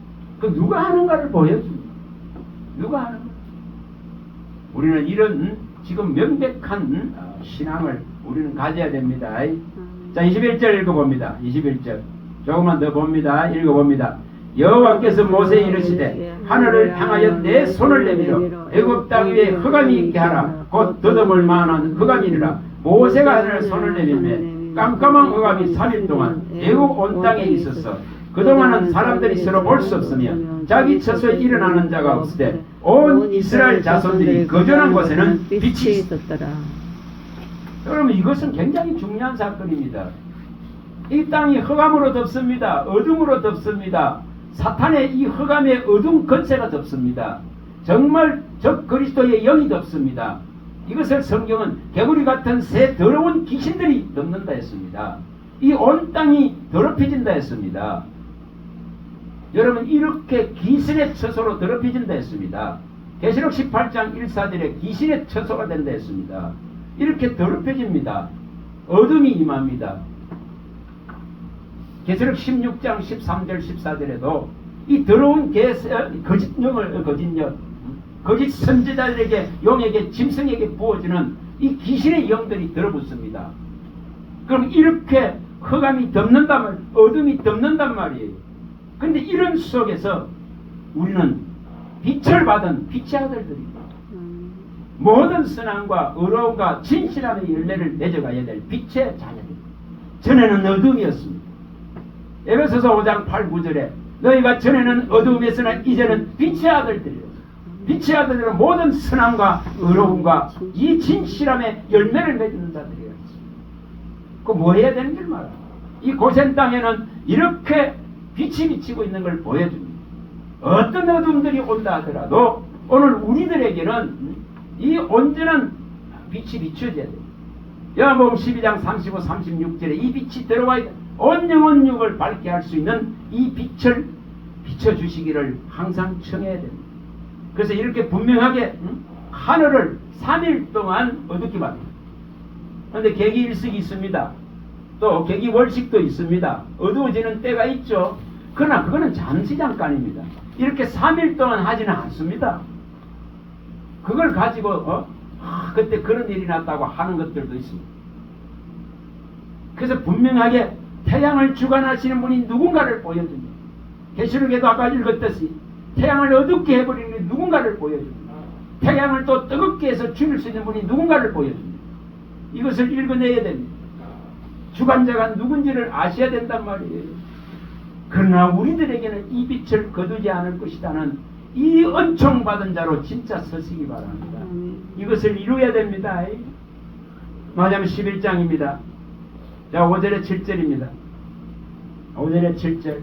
그 누가 하는가를 보여줍니다. 누가 하는가? 우리는 이런 지금 명백한 신앙을 우리는 가져야 됩니다. 자 21절 읽어봅니다. 21절 조금만 더 봅니다. 읽어봅니다. 여호와께서 모세에 이르시되 하늘을 향하여 내 손을 내밀어 애굽 땅 위에 흑암이 있게 하라. 곧 더듬을 만한 흑암이니라. 모세가 하늘에 손을 내밀매 깜깜한 흑암이 3일 동안 애굽 온 땅에 있었어. 그동안은 사람들이 서로 볼 수 없으며 자기 처소에 일어나는 자가 없으되 온 이스라엘 자손들이 거주한 곳에는 빛이 있었더라. 여러분 이것은 굉장히 중요한 사건입니다. 이 땅이 흑암으로 덮습니다. 어둠으로 덮습니다. 사탄의 이 흑암의 어둠 권세가 덮습니다. 정말 적 그리스도의 영이 덮습니다. 이것을 성경은 개구리 같은 새 더러운 귀신들이 덮는다 했습니다. 이 온 땅이 더럽혀진다 했습니다. 여러분 이렇게 귀신의 처소로 더럽혀진다 했습니다. 계시록 18장 1,4절에 귀신의 처소가 된다 했습니다. 이렇게 더럽혀집니다. 어둠이 임합니다. 계시록 16장 13절 14절에도 이 더러운 거짓 선지자들에게 용에게 짐승에게 부어지는 이 귀신의 영들이 들어붙습니다. 그럼 이렇게 흑암이 덮는단 말이에요. 어둠이 덮는단 말이에요. 그런데 이런 속에서 우리는 빛을 받은 빛의 아들들입니다. 모든 선함과 의로움과 진실함의 열매를 맺어가야 될 빛의 자녀들입니다. 전에는 어둠이었습니다. 에베소서 5장 8, 9절에 너희가 전에는 어둠이었으나 이제는 빛의 아들들이었습니다. 빛의 아들들은 모든 선함과 의로움과 이 진실함의 열매를 맺는 자들이었습니다. 그 뭐 해야 되는 줄 말아. 이 고센 땅에는 이렇게 빛이 비치고 있는 걸 보여줍니다. 어떤 어둠들이 온다 하더라도 오늘 우리들에게는 이 온전한 빛이 비춰져야 돼요. 요한복음 12장 35, 36절에 이 빛이 들어와 온 영혼 육을 밝게 할 수 있는 이 빛을 비춰주시기를 항상 청해야 됩니다. 그래서 이렇게 분명하게 하늘을 3일 동안 어둡게 합니다. 그런데 계기일식이 있습니다. 또 계기월식도 있습니다. 어두워지는 때가 있죠. 그러나 그거는 잠시 잠깐입니다. 이렇게 3일 동안 하지는 않습니다. 그걸 가지고 그때 그런 일이 났다고 하는 것들도 있습니다. 그래서 분명하게 태양을 주관하시는 분이 누군가를 보여줍니다. 계시록에도 아까 읽었듯이 태양을 어둡게 해버리는 게 누군가를 보여줍니다. 태양을 또 뜨겁게 해서 죽일 수 있는 분이 누군가를 보여줍니다. 이것을 읽어내야 됩니다. 주관자가 누군지를 아셔야 된단 말이에요. 그러나 우리들에게는 이 빛을 거두지 않을 것이다는 이 은총받은 자로 진짜 서시기 바랍니다. 이것을 이루어야 됩니다. 마태복음 11장입니다. 자, 5절에 7절입니다. 5절에 7절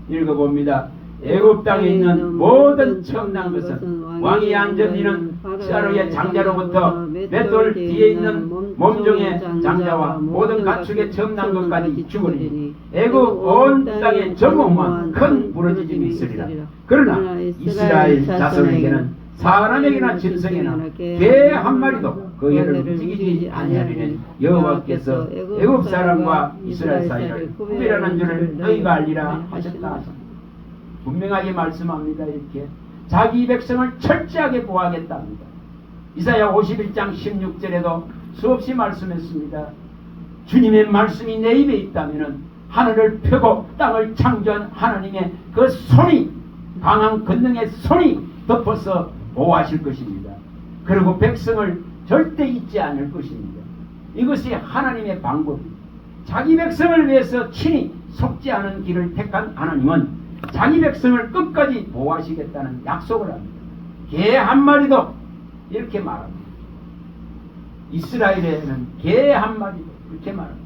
읽어봅니다. 애굽 땅에 있는 모든 청난 것은 왕이 앉은 이는 사르의 장자로부터 맷돌 뒤에 있는 몸종의 장자와 모든 가축의 청난 것까지 죽으니 애굽 온 땅에 전국만 큰 부러짐이 있으리라. 그러나 이스라엘 자손에게는 사람에게나 짐승에나 개 한 마리도 그 해를 움직이지 아니하리는 여호와께서 애굽 사람과 이스라엘 사이를 구별하는 줄을 너희가 알리라 하셨다 하셨다. 분명하게 말씀합니다. 이렇게 자기 백성을 철저하게 보호하겠다 합니다. 이사야 51장 16절에도 수없이 말씀했습니다. 주님의 말씀이 내 입에 있다면 하늘을 펴고 땅을 창조한 하나님의 그 손이, 강한 권능의 손이 덮어서 보호하실 것입니다. 그리고 백성을 절대 잊지 않을 것입니다. 이것이 하나님의 방법입니다. 자기 백성을 위해서 친히 속지 않은 길을 택한 하나님은 자기 백성을 끝까지 보호하시겠다는 약속을 합니다. 개 한 마리도 이렇게 말합니다. 이스라엘에는 개 한 마리도 이렇게 말합니다.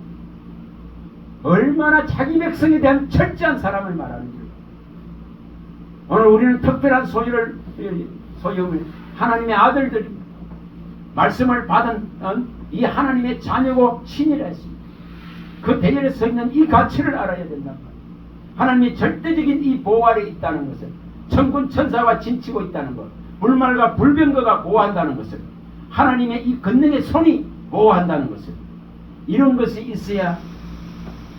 얼마나 자기 백성에 대한 철저한 사람을 말하는지. 오늘 우리는 특별한 소유를 하나님의 아들들입니다. 말씀을 받은 이 하나님의 자녀고 친이라 했습니다. 그 대열에 서 있는 이 가치를 알아야 된단 말이에요. 하나님이 절대적인 이 보호 아래 있다는 것을, 천군 천사가 진치고 있다는 것, 불말과 불병거가 보호한다는 것을, 하나님의 이 권능의 손이 보호한다는 것을, 이런 것이 있어야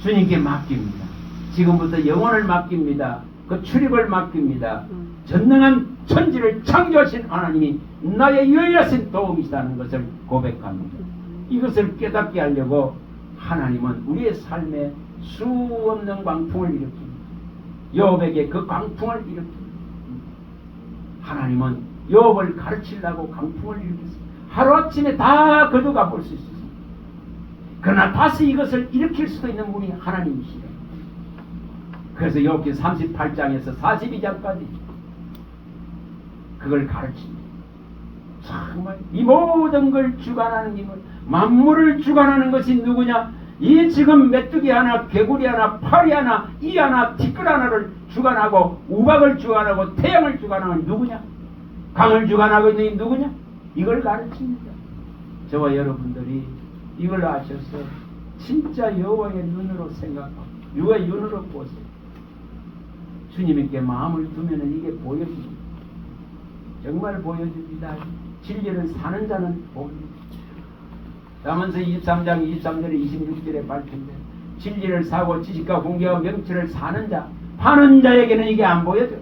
주님께 맡깁니다. 지금부터 영혼을 맡깁니다. 그 출입을 맡깁니다. 전능한 천지를 창조하신 하나님이 나의 유일하신 도움이시다는 것을 고백합니다. 이것을 깨닫게 하려고 하나님은 우리의 삶에 수없는 광풍을 일으킵니다. 욥에게 그 광풍을 일으킵니다. 하나님은 욥을 가르치려고 광풍을 일으켰습니다. 하루아침에 다 거두가 볼 수 있습니다. 그러나 다시 이것을 일으킬 수도 있는 분이 하나님이시다. 그래서 욥기 38장에서 42장까지 그걸 가르칩니다. 정말 이 모든 걸 주관하는 힘을, 만물을 주관하는 것이 누구냐? 이 지금 메뚜기 하나, 개구리 하나, 파리 하나, 이 하나, 티끌 하나를 주관하고 우박을 주관하고 태양을 주관하는 누구냐? 강을 주관하고 있는 이 누구냐? 이걸 가르칩니다. 저와 여러분들이 이걸 아셔서 진짜 여호와의 눈으로 생각하고 여호와의 눈으로 보세요. 주님께 마음을 두면 이게 보여집니다. 정말 보여줍니다. 진리를 사는 자는 봅니다. 다만서 23장 23절에 26절에 밝힌대. 진리를 사고 지식과 공개와 명철을 사는 자, 파는 자에게는 이게 안 보여져.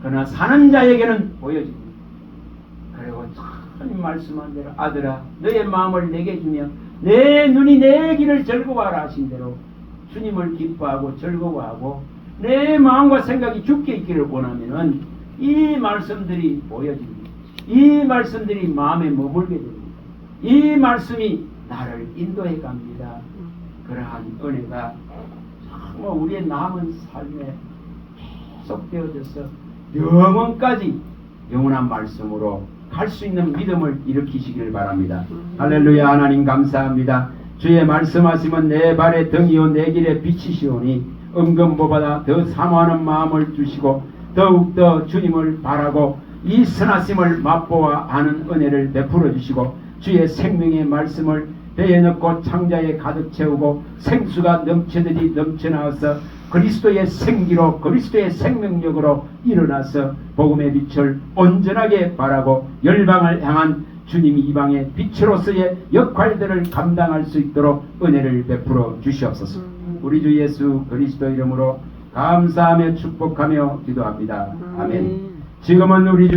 그러나 사는 자에게는 보여집니다. 그리고 참 말씀한 대로 아들아 너의 마음을 내게 주며 내 눈이 내 길을 즐거워하라 하신 대로 주님을 기뻐하고 즐거워하고 내 마음과 생각이 죽게 있기를 원하면은 이 말씀들이 보여집니다. 이 말씀들이 마음에 머물게 됩니다. 이 말씀이 나를 인도해 갑니다. 그러한 은혜가 정말 우리의 남은 삶에 계속 되어져서 영원까지 영원한 말씀으로 갈 수 있는 믿음을 일으키시길 바랍니다. 할렐루야. 하나님 감사합니다. 주의 말씀하시면 내 발의 등이요 내 길의 빛이시오니 은근보다 더 사모하는 마음을 주시고 더욱더 주님을 바라고 이 선하심을 맛보아 아는 은혜를 베풀어 주시고 주의 생명의 말씀을 배에 넣고 창자에 가득 채우고 생수가 넘치듯이 넘쳐나와서 그리스도의 생기로 그리스도의 생명력으로 일어나서 복음의 빛을 온전하게 바라고 열방을 향한 주님이 이방의 빛으로서의 역할들을 감당할 수 있도록 은혜를 베풀어 주시옵소서. 우리 주 예수 그리스도 이름으로 감사하며 축복하며 기도합니다. 아멘. 지금은 우리 주